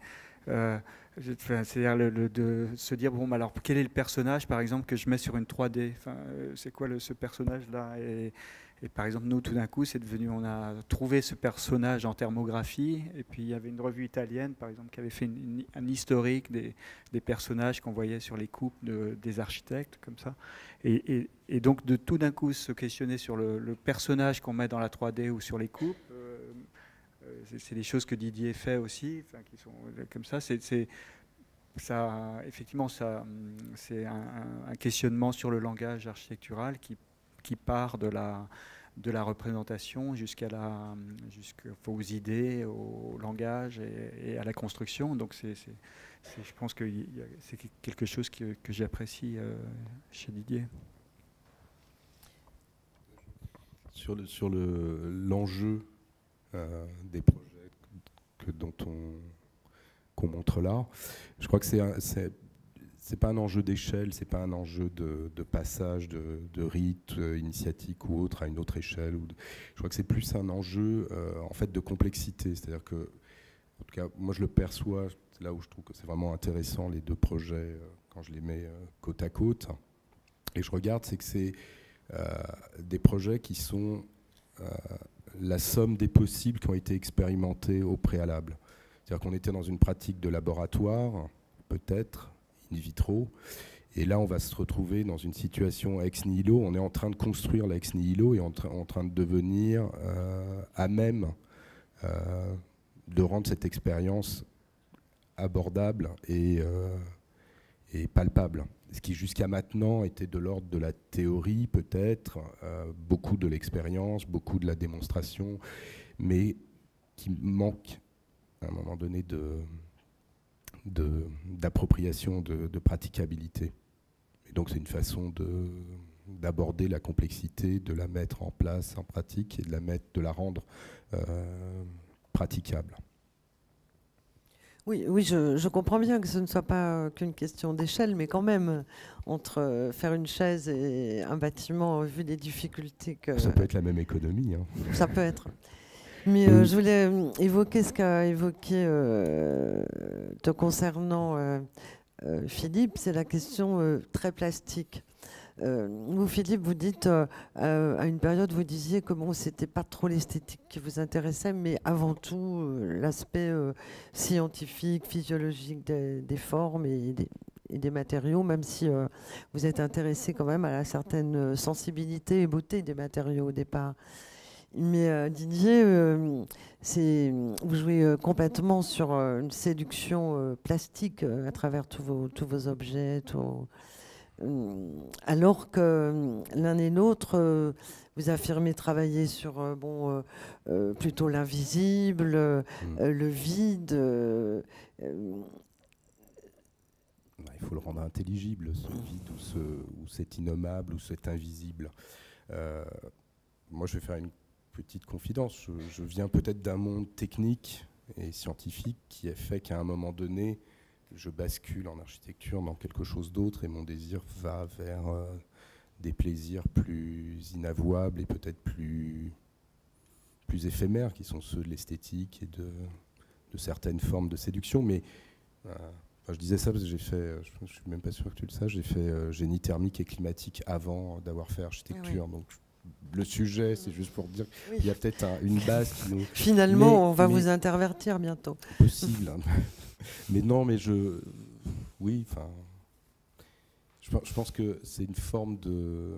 c'est-à-dire de se dire, bon, alors quel est le personnage, par exemple, que je mets sur une 3D, enfin, c'est quoi ce personnage-là, et par exemple, nous, tout d'un coup, on a trouvé ce personnage en thermographie, et puis il y avait une revue italienne, par exemple, qui avait fait un historique des personnages qu'on voyait sur les coupes des architectes, comme ça. Et donc, de tout d'un coup se questionner sur le personnage qu'on met dans la 3D ou sur les coupes, c'est des choses que Didier fait aussi, enfin, qui sont comme ça. Effectivement, c'est un questionnement sur le langage architectural qui part de la représentation jusqu'aux idées, au langage et à la construction. Donc je pense que c'est quelque chose que j'apprécie chez Didier. Sur l'enjeu des projets qu'on montre là, je crois que c'est pas un enjeu d'échelle, c'est pas un enjeu de passage de rite initiatique ou autre à une autre échelle. Je crois que c'est plus un enjeu en fait de complexité. C'est-à-dire que, en tout cas, moi je le perçois, c'est là où je trouve que c'est vraiment intéressant les deux projets quand je les mets côte à côte. Et je regarde, c'est que c'est des projets qui sont la somme des possibles qui ont été expérimentés au préalable. C'est-à-dire qu'on était dans une pratique de laboratoire, peut-être, in vitro, et là on va se retrouver dans une situation ex nihilo. On est en train de construire l'ex nihilo et en train de devenir à même de rendre cette expérience abordable et palpable. Ce qui jusqu'à maintenant était de l'ordre de la théorie peut-être, beaucoup de l'expérience, beaucoup de la démonstration, mais qui manque à un moment donné d'appropriation, de praticabilité. Et donc c'est une façon d'aborder la complexité, de la mettre en place en pratique et de la rendre praticable. Oui, je comprends bien que ce ne soit pas qu'une question d'échelle, mais quand même, entre faire une chaise et un bâtiment, vu les difficultés que... Ça peut être la même économie. Hein. Ça peut être. Mais je voulais évoquer ce qu'a évoqué te concernant Philippe, c'est la question très plastique. Vous, Philippe, vous dites, à une période, vous disiez que bon, c'était pas trop l'esthétique qui vous intéressait, mais avant tout l'aspect scientifique, physiologique des formes et des matériaux, même si vous êtes intéressé quand même à la certaine sensibilité et beauté des matériaux au départ. Mais Didier, vous jouez complètement sur une séduction plastique à travers tous vos objets, alors que l'un et l'autre, vous affirmez travailler sur plutôt l'invisible, le vide. Il faut le rendre intelligible, ce vide ou cet innommable ou cet invisible. Moi, je vais faire une petite confidence. Je viens peut-être d'un monde technique et scientifique qui a fait qu'à un moment donné, je bascule en architecture dans quelque chose d'autre et mon désir va vers des plaisirs plus inavouables et peut-être plus éphémères, qui sont ceux de l'esthétique et de certaines formes de séduction. Mais je disais ça parce que j'ai fait, je ne suis même pas sûr que tu le saches, j'ai fait génie thermique et climatique avant d'avoir fait architecture. Oui. Donc le sujet, c'est juste pour dire qu'il y a peut-être une base qui nous... Finalement, on va vous intervertir bientôt. Possible. Mais non, mais oui, enfin, je pense que c'est une forme de...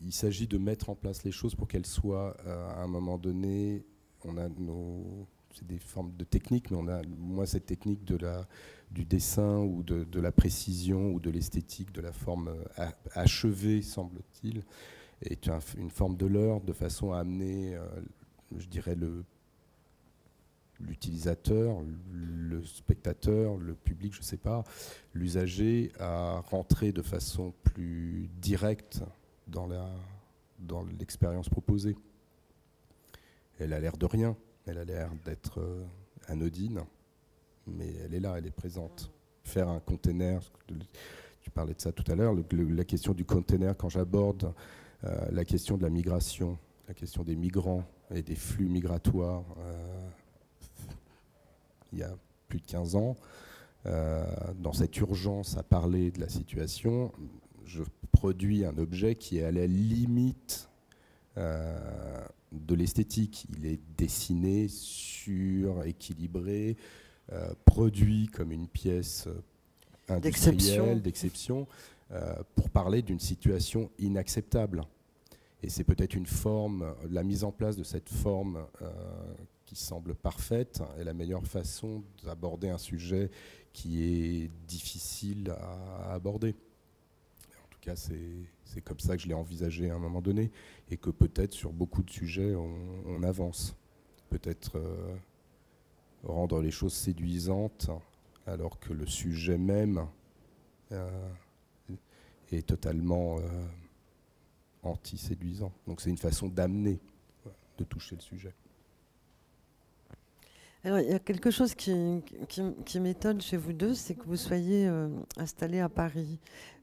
Il s'agit de mettre en place les choses pour qu'elles soient, à un moment donné, c'est des formes de techniques, mais on a, moi, cette technique du dessin ou de la précision ou de l'esthétique, de la forme achevée, semble-t-il, est une forme de leurre, de façon à amener, je dirais, l'utilisateur, le spectateur, le public, je ne sais pas, l'usager, à rentrer de façon plus directe dans l'expérience proposée. elle a l'air de rien, elle a l'air d'être anodine, mais elle est là, elle est présente. Faire un container, tu parlais de ça tout à l'heure, la question du container, quand j'aborde la question de la migration, la question des migrants et des flux migratoires, il y a plus de 15 ans, dans cette urgence à parler de la situation, je produis un objet qui est à la limite de l'esthétique. Il est dessiné, équilibré, produit comme une pièce industrielle, d'exception, pour parler d'une situation inacceptable. Et c'est peut-être une forme, la mise en place de cette forme qui semble parfaite est la meilleure façon d'aborder un sujet qui est difficile à aborder. En tout cas, c'est comme ça que je l'ai envisagé à un moment donné, et que peut-être sur beaucoup de sujets, on avance. Peut-être rendre les choses séduisantes, alors que le sujet même est totalement anti-séduisant. Donc c'est une façon d'amener, de toucher le sujet. Alors, il y a quelque chose qui m'étonne chez vous deux, c'est que vous soyez installés à Paris.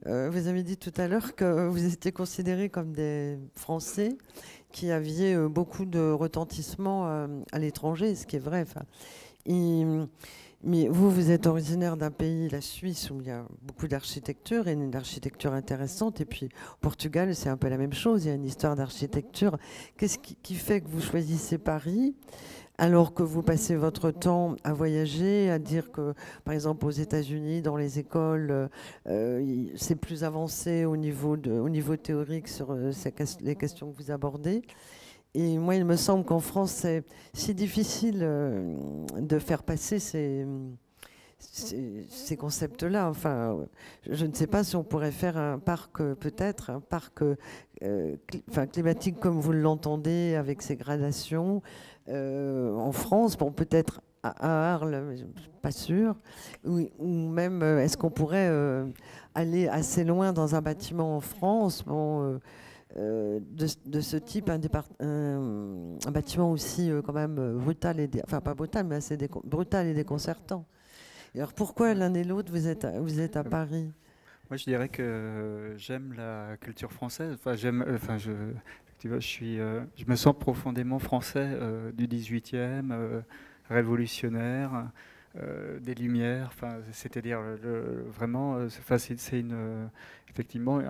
Vous avez dit tout à l'heure que vous étiez considérés comme des Français qui aviez beaucoup de retentissement à l'étranger, ce qui est vrai. Mais vous êtes originaire d'un pays, la Suisse, où il y a beaucoup d'architecture, et une architecture intéressante. Et puis, au Portugal, c'est un peu la même chose, il y a une histoire d'architecture. Qu'est-ce qui fait que vous choisissez Paris ? Alors que vous passez votre temps à voyager, à dire que, par exemple, aux États-Unis, dans les écoles, c'est plus avancé au niveau théorique sur les questions que vous abordez. Et moi, il me semble qu'en France, c'est si difficile de faire passer ces concepts-là. Enfin, je ne sais pas si on pourrait faire un parc, peut-être, un parc climatique comme vous l'entendez, avec ces gradations. En France, bon, peut-être à Arles, mais je ne suis pas sûre, ou même est-ce qu'on pourrait aller assez loin dans un bâtiment en France, bon, de ce type, un bâtiment aussi quand même brutal, enfin pas brutal, mais assez brutal et déconcertant. Et alors pourquoi l'un et l'autre vous êtes à Paris ? Moi, je dirais que j'aime la culture française. Je me sens profondément français du 18e, révolutionnaire, des Lumières. C'est-à-dire vraiment, effectivement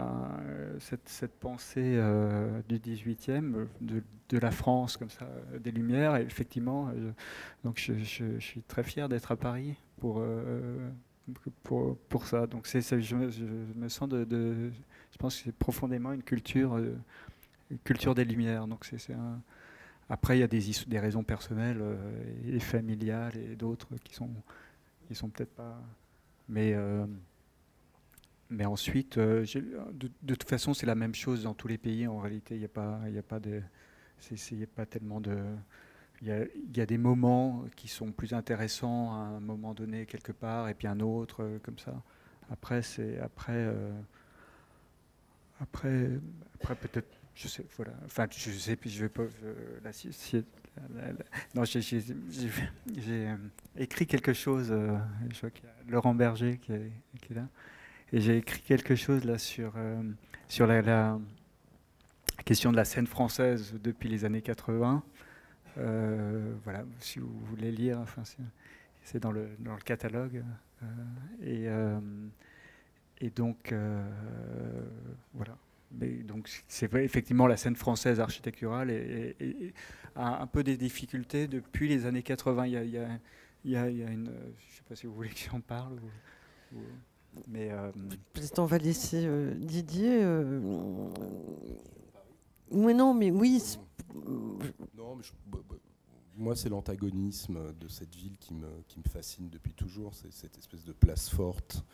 cette pensée du 18e, de la France comme ça, des Lumières. Et effectivement, donc je suis très fier d'être à Paris pour ça. Donc je me sens je pense que c'est profondément une culture des Lumières. Donc après, il y a des raisons personnelles et familiales et d'autres qui sont peut-être pas. Mais ensuite, de toute façon, c'est la même chose dans tous les pays. En réalité, il n'y a pas tellement de. Il y a des moments qui sont plus intéressants à un moment donné quelque part, et puis un autre comme ça. Après peut-être. Je sais, voilà. Enfin, je sais, puis je vais pas. Non, j'ai écrit quelque chose. Je vois qu'il y a Laurent Berger qui est là, et j'ai écrit quelque chose là sur la question de la scène française depuis les années 80. Voilà, si vous voulez lire, enfin, c'est dans le catalogue. Et donc, voilà. Mais donc, c'est vrai, effectivement, la scène française architecturale a un peu des difficultés depuis les années 80. Il y a une... Je ne sais pas si vous voulez que j'en parle. Mais peut-être on va laisser Didier. Oui, non, mais oui. Non, mais moi, c'est l'antagonisme de cette ville qui me fascine depuis toujours. C'est cette espèce de place forte,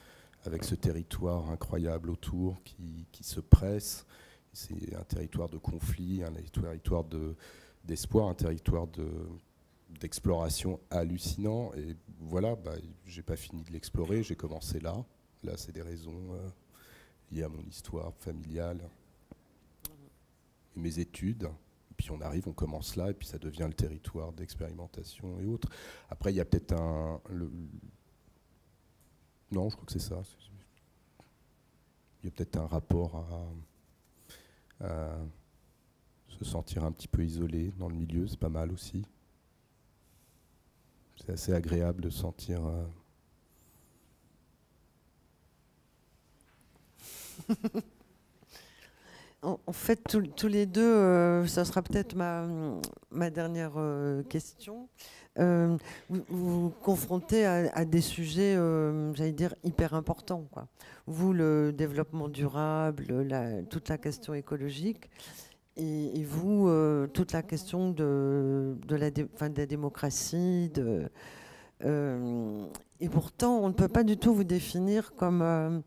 avec ce territoire incroyable autour qui se presse. C'est un territoire de conflit, un territoire d'espoir, un territoire d'exploration hallucinant. Et voilà, j'ai pas fini de l'explorer, j'ai commencé là. Là, c'est des raisons liées à mon histoire familiale et mes études. Et puis on arrive, on commence là, et puis ça devient le territoire d'expérimentation et autres. Après, il y a peut-être non, je crois que c'est ça. Il y a peut-être un rapport à se sentir un petit peu isolé dans le milieu, c'est pas mal aussi. C'est assez agréable de sentir... En fait, tous les deux, ça sera peut-être ma dernière question. Vous vous confrontez à des sujets, j'allais dire, hyper importants, quoi. Vous, le développement durable, toute la question écologique, et vous, toute la question de la démocratie. Et pourtant, on ne peut pas du tout vous définir comme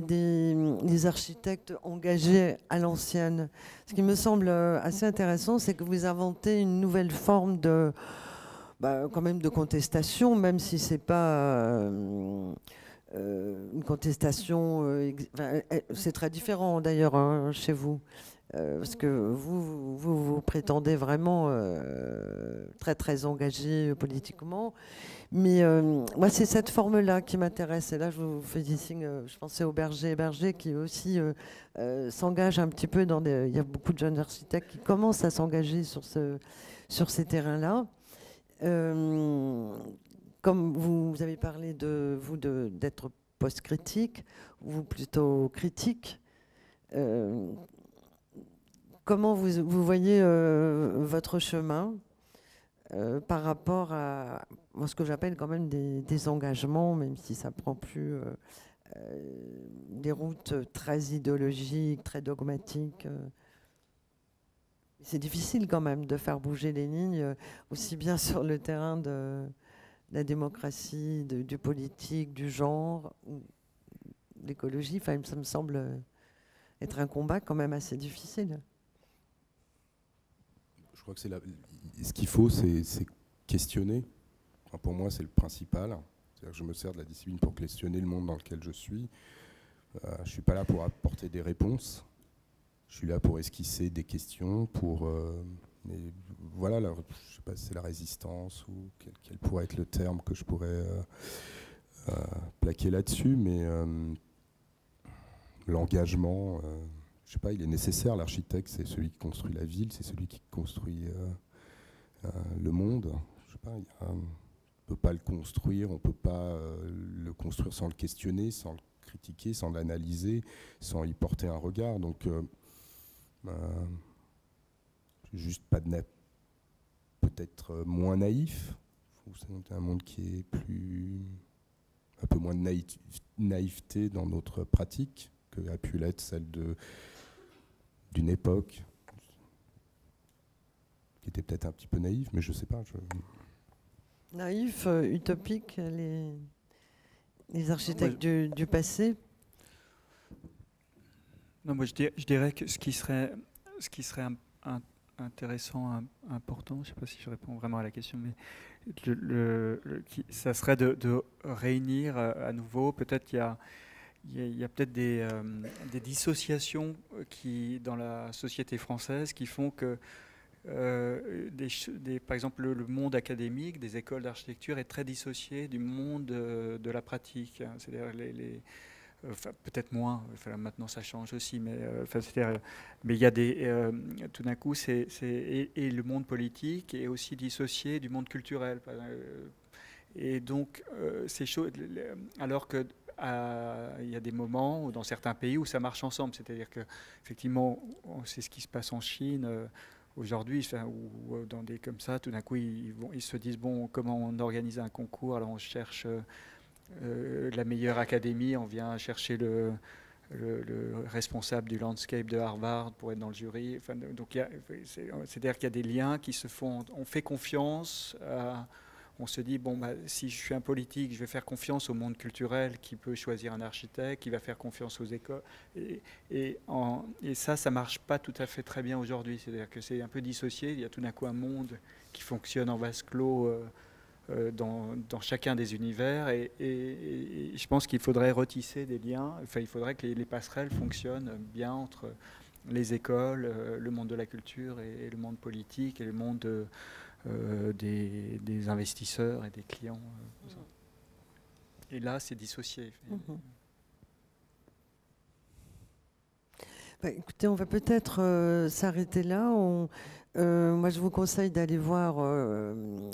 des architectes engagés à l'ancienne. Ce qui me semble assez intéressant, c'est que vous inventez une nouvelle forme quand même de contestation, même si c'est pas une contestation. C'est très différent d'ailleurs, hein, chez vous. Parce que vous prétendez vraiment très très engagé politiquement. Mais moi, c'est cette forme-là qui m'intéresse. Et là, je vous fais des signes. Je pensais au Berger qui aussi s'engage un petit peu il y a beaucoup de jeunes architectes qui commencent à s'engager sur ces terrains-là. Comme vous avez parlé d'être post-critique, ou plutôt critique, comment vous voyez votre chemin par rapport à ce que j'appelle quand même des engagements, même si ça prend plus des routes très idéologiques, très dogmatiques. C'est difficile quand même de faire bouger les lignes, aussi bien sur le terrain de la démocratie, du politique, du genre, l'écologie. Enfin, ça me semble être un combat quand même assez difficile. Je crois que ce qu'il faut, c'est questionner. Enfin, pour moi, c'est le principal. C'est-à-dire que je me sers de la discipline pour questionner le monde dans lequel je suis. Je ne suis pas là pour apporter des réponses. Je suis là pour esquisser des questions, mais voilà, je ne sais pas si c'est la résistance ou quel pourrait être le terme que je pourrais plaquer là-dessus, mais l'engagement, je sais pas, il est nécessaire. L'architecte, c'est celui qui construit la ville, c'est celui qui construit le monde. Je sais pas, on ne peut pas le construire, on ne peut pas le construire sans le questionner, sans le critiquer, sans l'analyser, sans y porter un regard. Donc, juste pas peut-être moins naïf. C'est un monde qui est un peu moins de naïveté dans notre pratique que a pu l'être celle d'une époque qui était peut-être un petit peu naïve, mais je sais pas. Naïf, utopique, les architectes du passé. Non, moi je dirais que ce qui serait intéressant, important, je ne sais pas si je réponds vraiment à la question, mais ça serait de réunir à nouveau. Peut-être il y a peut-être des dissociations dans la société française qui font que, par exemple, le monde académique des écoles d'architecture est très dissocié du monde de la pratique. C'est-à-dire peut-être moins, maintenant ça change aussi, mais il y a tout d'un coup, et le monde politique est aussi dissocié du monde culturel. Et donc, c'est chaud, alors que il y a des moments dans certains pays où ça marche ensemble, c'est-à-dire que effectivement, c'est ce qui se passe en Chine aujourd'hui, ou dans des comme ça, tout d'un coup, ils se disent bon, comment on organise un concours, alors on cherche la meilleure académie, on vient chercher le responsable du landscape de Harvard pour être dans le jury. Enfin, donc c'est-à-dire qu'il y a des liens qui se font. On fait confiance. On se dit bon, si je suis un politique, je vais faire confiance au monde culturel qui peut choisir un architecte, qui va faire confiance aux écoles. Et ça marche pas tout à fait très bien aujourd'hui. C'est-à-dire que c'est un peu dissocié. Il y a tout d'un coup un monde qui fonctionne en vase clos. Dans chacun des univers et je pense qu'il faudrait retisser des liens, il faudrait que les passerelles fonctionnent bien entre les écoles, le monde de la culture et le monde politique et le monde des investisseurs et des clients. Et là, c'est dissocié. Bah, écoutez, on va peut-être s'arrêter là. Moi, je vous conseille d'aller voir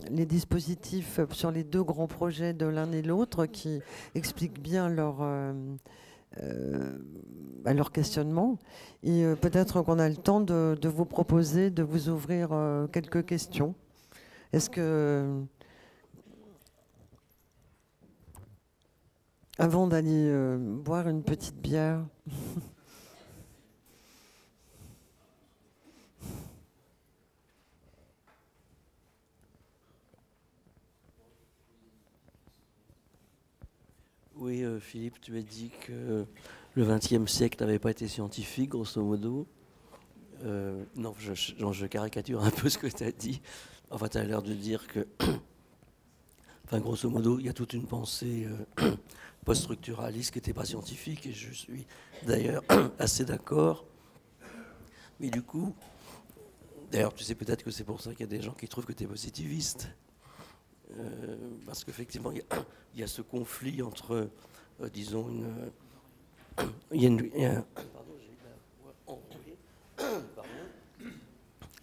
les dispositifs sur les deux grands projets de l'un et l'autre qui expliquent bien leur questionnement. Et peut-être qu'on a le temps de vous proposer de vous ouvrir quelques questions. Est-ce que, avant d'aller boire une petite bière, Oui, Philippe, tu as dit que le XXe siècle n'avait pas été scientifique, grosso modo. Non, je caricature un peu ce que tu as dit. Enfin, tu as l'air de dire que, enfin, grosso modo, il y a toute une pensée post-structuraliste qui n'était pas scientifique, et je suis d'ailleurs assez d'accord. Mais du coup, d'ailleurs, tu sais peut-être que c'est pour ça qu'il y a des gens qui trouvent que tu es positiviste. Parce qu'effectivement, il y a ce conflit entre, disons, pardon, j'ai la voix enrouée. Pardon.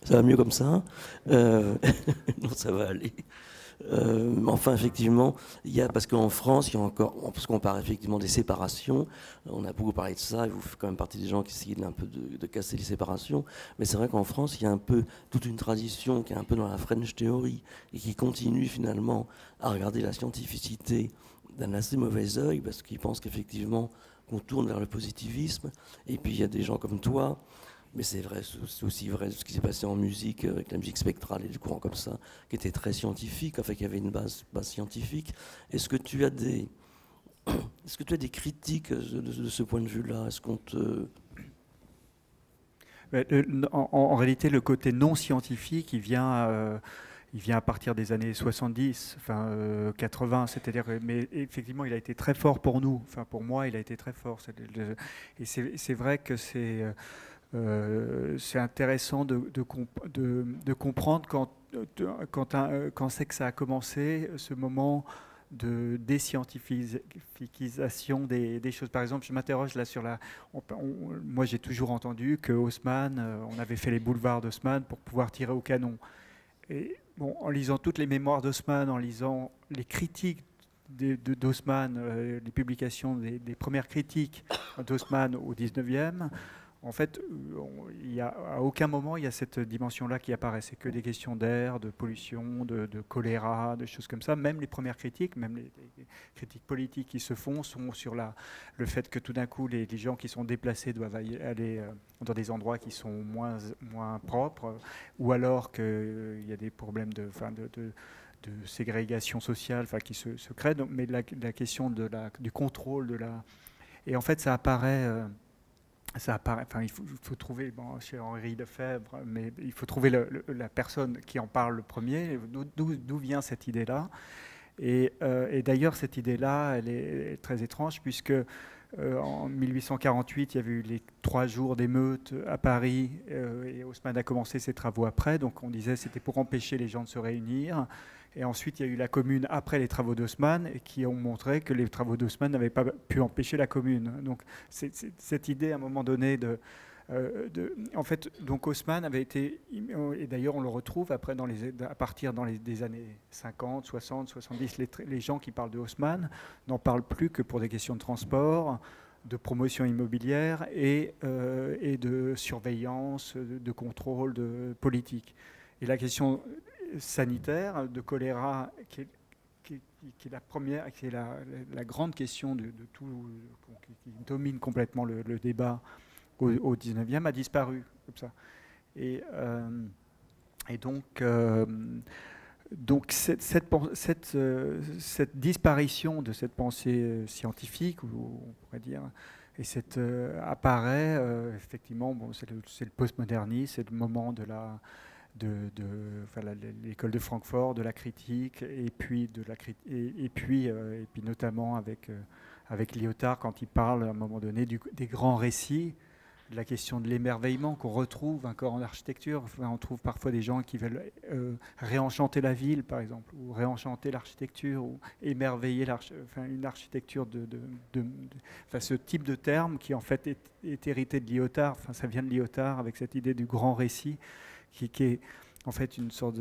Ça va mieux comme ça. Non, ça va aller. Enfin, effectivement, parce qu'en France, il y a encore, parce qu'on parle effectivement des séparations, on a beaucoup parlé de ça, et vous faites quand même partie des gens qui essayent un peu de casser les séparations, mais c'est vrai qu'en France, il y a un peu toute une tradition qui est un peu dans la French Theory, et qui continue finalement à regarder la scientificité d'un assez mauvais œil, parce qu'ils pensent qu'effectivement, qu'on tourne vers le positivisme, et puis il y a des gens comme toi. Mais c'est vrai, c'est aussi vrai de ce qui s'est passé en musique, avec la musique spectrale et du courant comme ça, qui était très scientifique, enfin qui avait une base scientifique. Est-ce que tu as des critiques de ce point de vue-là? Est-ce qu'on te... En réalité, le côté non scientifique, il vient à partir des années 70, enfin 80, c'est-à-dire, mais effectivement, il a été très fort pour nous. Enfin, pour moi, il a été très fort. Et c'est vrai que c'est intéressant de comprendre quand c'est que ça a commencé, ce moment de déscientifisation des choses. Par exemple, je m'interroge là sur moi, j'ai toujours entendu que Haussmann, on avait fait les boulevards d'Haussmann pour pouvoir tirer au canon. Et bon, en lisant toutes les mémoires d'Haussmann, en lisant les critiques d'Haussmann, les publications des premières critiques d'Haussmann au 19e, en fait, à aucun moment il y a cette dimension-là qui apparaît. C'est que des questions d'air, de pollution, de choléra, de choses comme ça. Même les premières critiques, même les critiques politiques qui se font sont sur le fait que tout d'un coup, les gens qui sont déplacés doivent aller dans des endroits qui sont moins propres, ou alors qu'il y a des problèmes de ségrégation sociale qui se créent. Donc, mais la question du contrôle Et en fait, ça apparaît... enfin, il faut trouver, chez Henri Lefebvre, mais il faut trouver la personne qui en parle le premier. D'où vient cette idée-là? Et d'ailleurs, cette idée-là, elle est très étrange, puisque en 1848, il y avait eu les 3 jours d'émeute à Paris, et Haussmann a commencé ses travaux après. Donc on disait que c'était pour empêcher les gens de se réunir. Et ensuite, il y a eu la Commune après les travaux d'Haussmann, et qui ont montré que les travaux d'Haussmann n'avaient pas pu empêcher la Commune. Donc, c'est cette idée, à un moment donné, en fait, donc Haussmann avait été, et d'ailleurs on le retrouve après à partir des années 50, 60, 70, les gens qui parlent de Haussmann n'en parlent plus que pour des questions de transport, de promotion immobilière et de surveillance, de contrôle, de politique. Et la question sanitaire de choléra, qui est la première, qui est la grande question de tout, qui domine complètement le débat au 19e, a disparu comme ça. Et donc cette disparition de cette pensée scientifique, on pourrait dire, et apparaît effectivement, c'est le postmodernisme, c'est le moment de l'école de Francfort, de la critique, et puis notamment avec Lyotard, quand il parle à un moment donné des grands récits, la question de l'émerveillement qu'on retrouve encore en architecture. Enfin, on trouve parfois des gens qui veulent réenchanter la ville, par exemple, ou réenchanter l'architecture, ou émerveiller une architecture enfin, ce type de terme qui en fait est hérité de Lyotard. Enfin, ça vient de Lyotard avec cette idée du grand récit qui est en fait une sorte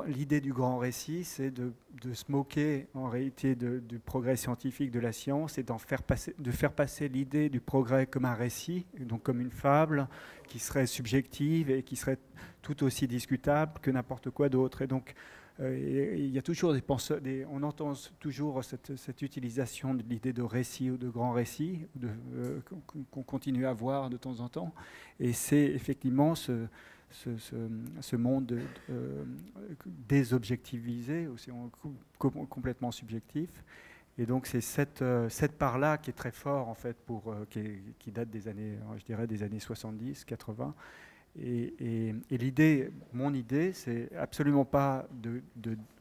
l'idée du grand récit, c'est de se moquer en réalité du progrès scientifique de la science et de faire passer l'idée du progrès comme un récit, donc comme une fable qui serait subjective et qui serait tout aussi discutable que n'importe quoi d'autre. Et donc, il y a toujours des penseurs, on entend toujours cette utilisation de l'idée de récit ou de grand récit qu'on continue à voir de temps en temps. Et c'est effectivement ce monde désobjectivisé, aussi complètement subjectif. Et donc c'est cette part-là qui est très fort en fait, qui date des années, je dirais des années 70, 80. Et l'idée, mon idée, c'est absolument pas de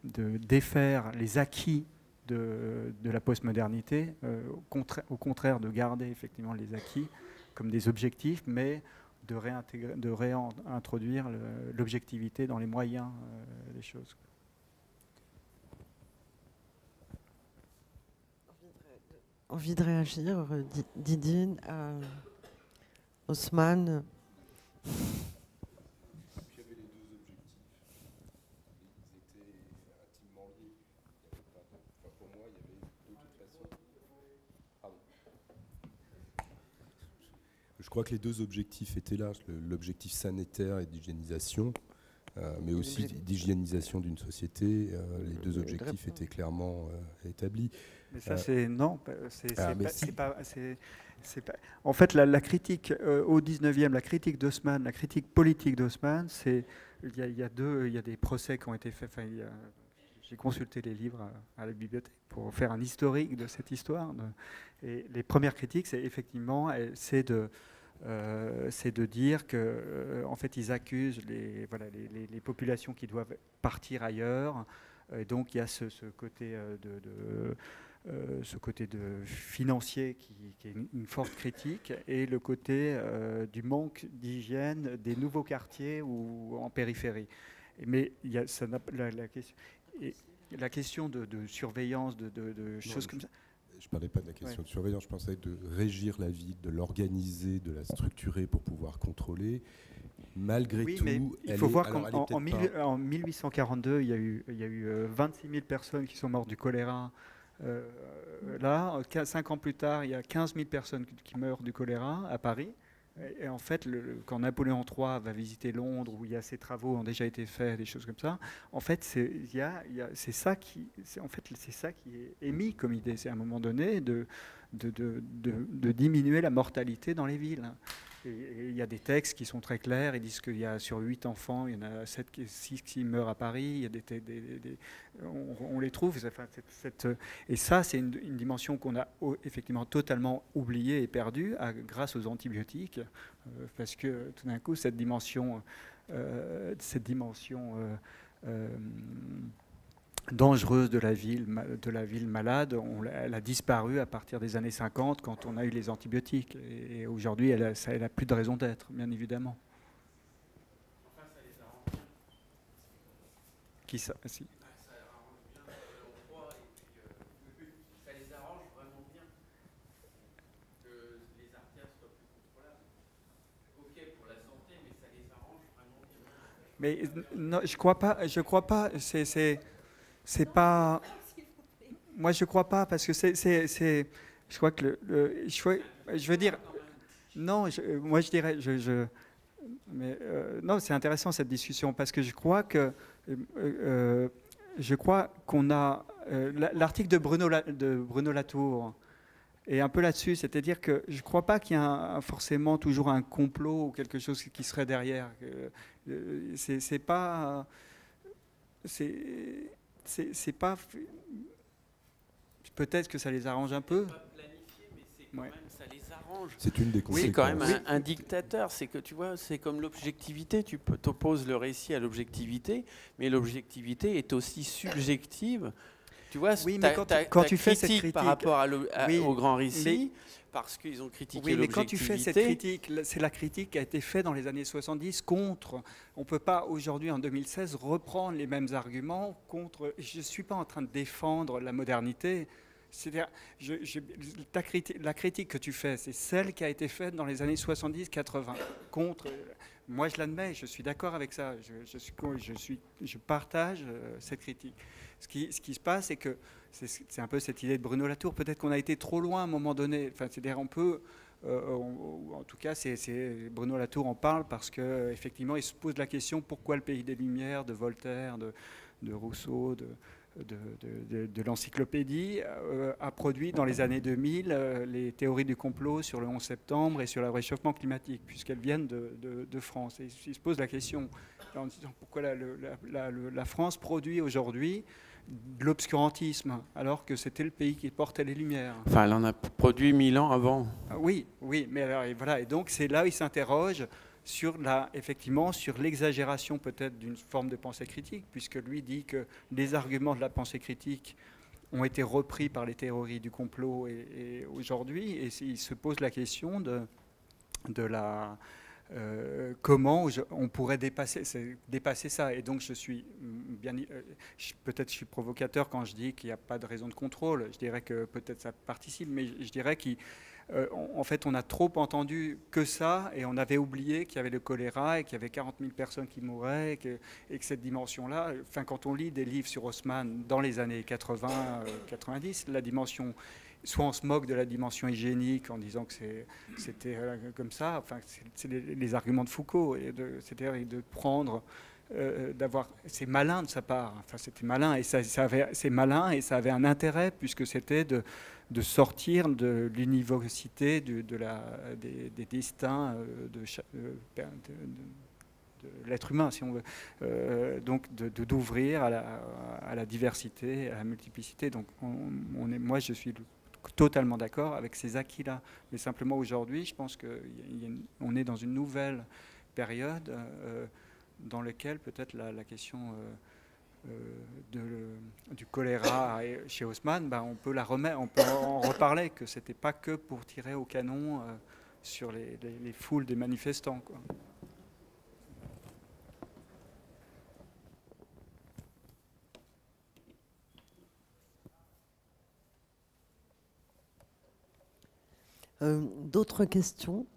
défaire les acquis de la postmodernité, au contraire de garder effectivement les acquis comme des objectifs, mais de réintroduire l'objectivité dans les moyens des choses. Envie de réagir, Didier, Haussmann. Je crois que les deux objectifs étaient là, l'objectif sanitaire et d'hygiénisation, mais aussi d'hygiénisation d'une société. Les deux objectifs étaient clairement établis. Mais ça, en fait, la critique au 19e, la critique d'Haussmann, la critique politique d'Haussmann, il y a des procès qui ont été faits. Enfin, j'ai consulté les livres à la bibliothèque pour faire un historique de cette histoire. Et les premières critiques, c'est effectivement, c'est de dire que, en fait, ils accusent les populations qui doivent partir ailleurs. Et donc, il y a ce côté financier qui est une forte critique, et le côté du manque d'hygiène des nouveaux quartiers ou en périphérie. Mais il y a la question de surveillance, de choses comme ça. Je ne parlais pas de la question de surveillance, je pensais de régir la ville, de l'organiser, de la structurer pour pouvoir contrôler. Malgré tout, mais il faut voir qu'en 1842, il y a eu 26 000 personnes qui sont mortes du choléra. Là, 5 ans plus tard, il y a 15 000 personnes qui meurent du choléra à Paris. Et en fait, quand Napoléon III va visiter Londres, où ces travaux ont déjà été faits, des choses comme ça, en fait, c'est ça qui est émis comme idée. C'est à un moment donné de diminuer la mortalité dans les villes. Et il y a des textes qui sont très clairs. Ils disent qu'il y a sur 8 enfants, il y en a 6 qui meurent à Paris. Il y a on les trouve. Et ça, c'est une dimension qu'on a effectivement totalement oubliée et perdue grâce aux antibiotiques. Parce que tout d'un coup, cette dimension dangereuse de la ville malade, elle a disparu à partir des années 50 quand on a eu les antibiotiques. Et aujourd'hui, elle a plus de raison d'être, bien évidemment. Enfin, ça les arrange bien. Qui ça si. Ça arrange bien l'emploi, et puis ça les arrange vraiment bien que les artères soient plus contrôlables. Ok pour la santé, mais ça les arrange vraiment bien. Mais non, je crois pas. C'est pas. Moi, je crois pas, parce que je crois que je veux dire. Non, moi je dirais. Mais non, c'est intéressant cette discussion, parce que je crois qu'on a l'article de Bruno Latour est un peu là-dessus, c'est-à-dire que je ne crois pas qu'il y a forcément toujours un complot ou quelque chose qui serait derrière. C'est pas. C'est pas. Peut-être que ça les arrange un peu. Pas planifié, mais c'est quand même, ça les arrange. C'est une des conséquences. C'est quand même un dictateur. C'est que tu vois, c'est comme l'objectivité. Tu t'opposes le récit à l'objectivité, mais l'objectivité est aussi subjective. Tu vois, oui, mais quand tu fais cette critique par rapport au grand récit, parce qu'ils ont critiqué Oui, mais l'objectivité. quand tu fais cette critique, c'est la critique qui a été faite dans les années 70 contre. On ne peut pas aujourd'hui, en 2016, reprendre les mêmes arguments contre. Je ne suis pas en train de défendre la modernité. C'est-à-dire, la critique que tu fais, c'est celle qui a été faite dans les années 70-80 contre. Moi, je l'admets, je suis d'accord avec ça. Je partage cette critique. Ce qui se passe, c'est que c'est un peu cette idée de Bruno Latour. Peut-être qu'on a été trop loin à un moment donné. Enfin, c'est-à-dire, on peut. En tout cas, Bruno Latour en parle parce qu'effectivement, il se pose la question pourquoi le pays des Lumières de Voltaire, de Rousseau, de l'encyclopédie a produit dans les années 2000 les théories du complot sur le 11 septembre et sur le réchauffement climatique, puisqu'elles viennent de France. Et il se pose la question en disant pourquoi la France produit aujourd'hui de l'obscurantisme, alors que c'était le pays qui portait les Lumières. Enfin, elle en a produit 1000 ans avant. Oui, mais alors, et voilà. Et donc, c'est là où il s'interroge effectivement, sur l'exagération peut-être d'une forme de pensée critique, puisque lui dit que les arguments de la pensée critique ont été repris par les théories du complot et aujourd'hui, et il se pose la question de la... comment on pourrait dépasser ça. Et donc je suis peut-être je suis provocateur quand je dis qu'il n'y a pas de raison de contrôle. Je dirais que peut-être ça participe, mais je dirais qu'en fait on a trop entendu que ça et on avait oublié qu'il y avait le choléra et qu'il y avait 40 000 personnes qui mouraient et que cette dimension-là, enfin quand on lit des livres sur Haussmann dans les années 80-90, la dimension... Soit on se moque de la dimension hygiénique en disant que c'était comme ça. Enfin, c'est les arguments de Foucault, c'est-à-dire de prendre, c'est malin de sa part. Enfin, c'était malin et c'est malin et ça avait un intérêt puisque c'était de sortir de l'univocité des destins de l'être humain, si on veut, donc d'ouvrir à la diversité, à la multiplicité. Donc, moi, je suis totalement d'accord avec ces acquis-là. Mais simplement aujourd'hui, je pense qu'on est dans une nouvelle période dans laquelle peut-être la question du choléra chez Haussmann, on peut la remettre, on peut en reparler, que c'était pas que pour tirer au canon sur les foules des manifestants, quoi. D'autres questions?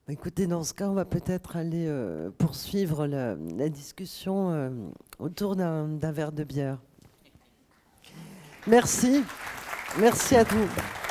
Écoutez, dans ce cas, on va peut-être aller poursuivre la discussion autour d'un verre de bière. Merci. Merci à tous.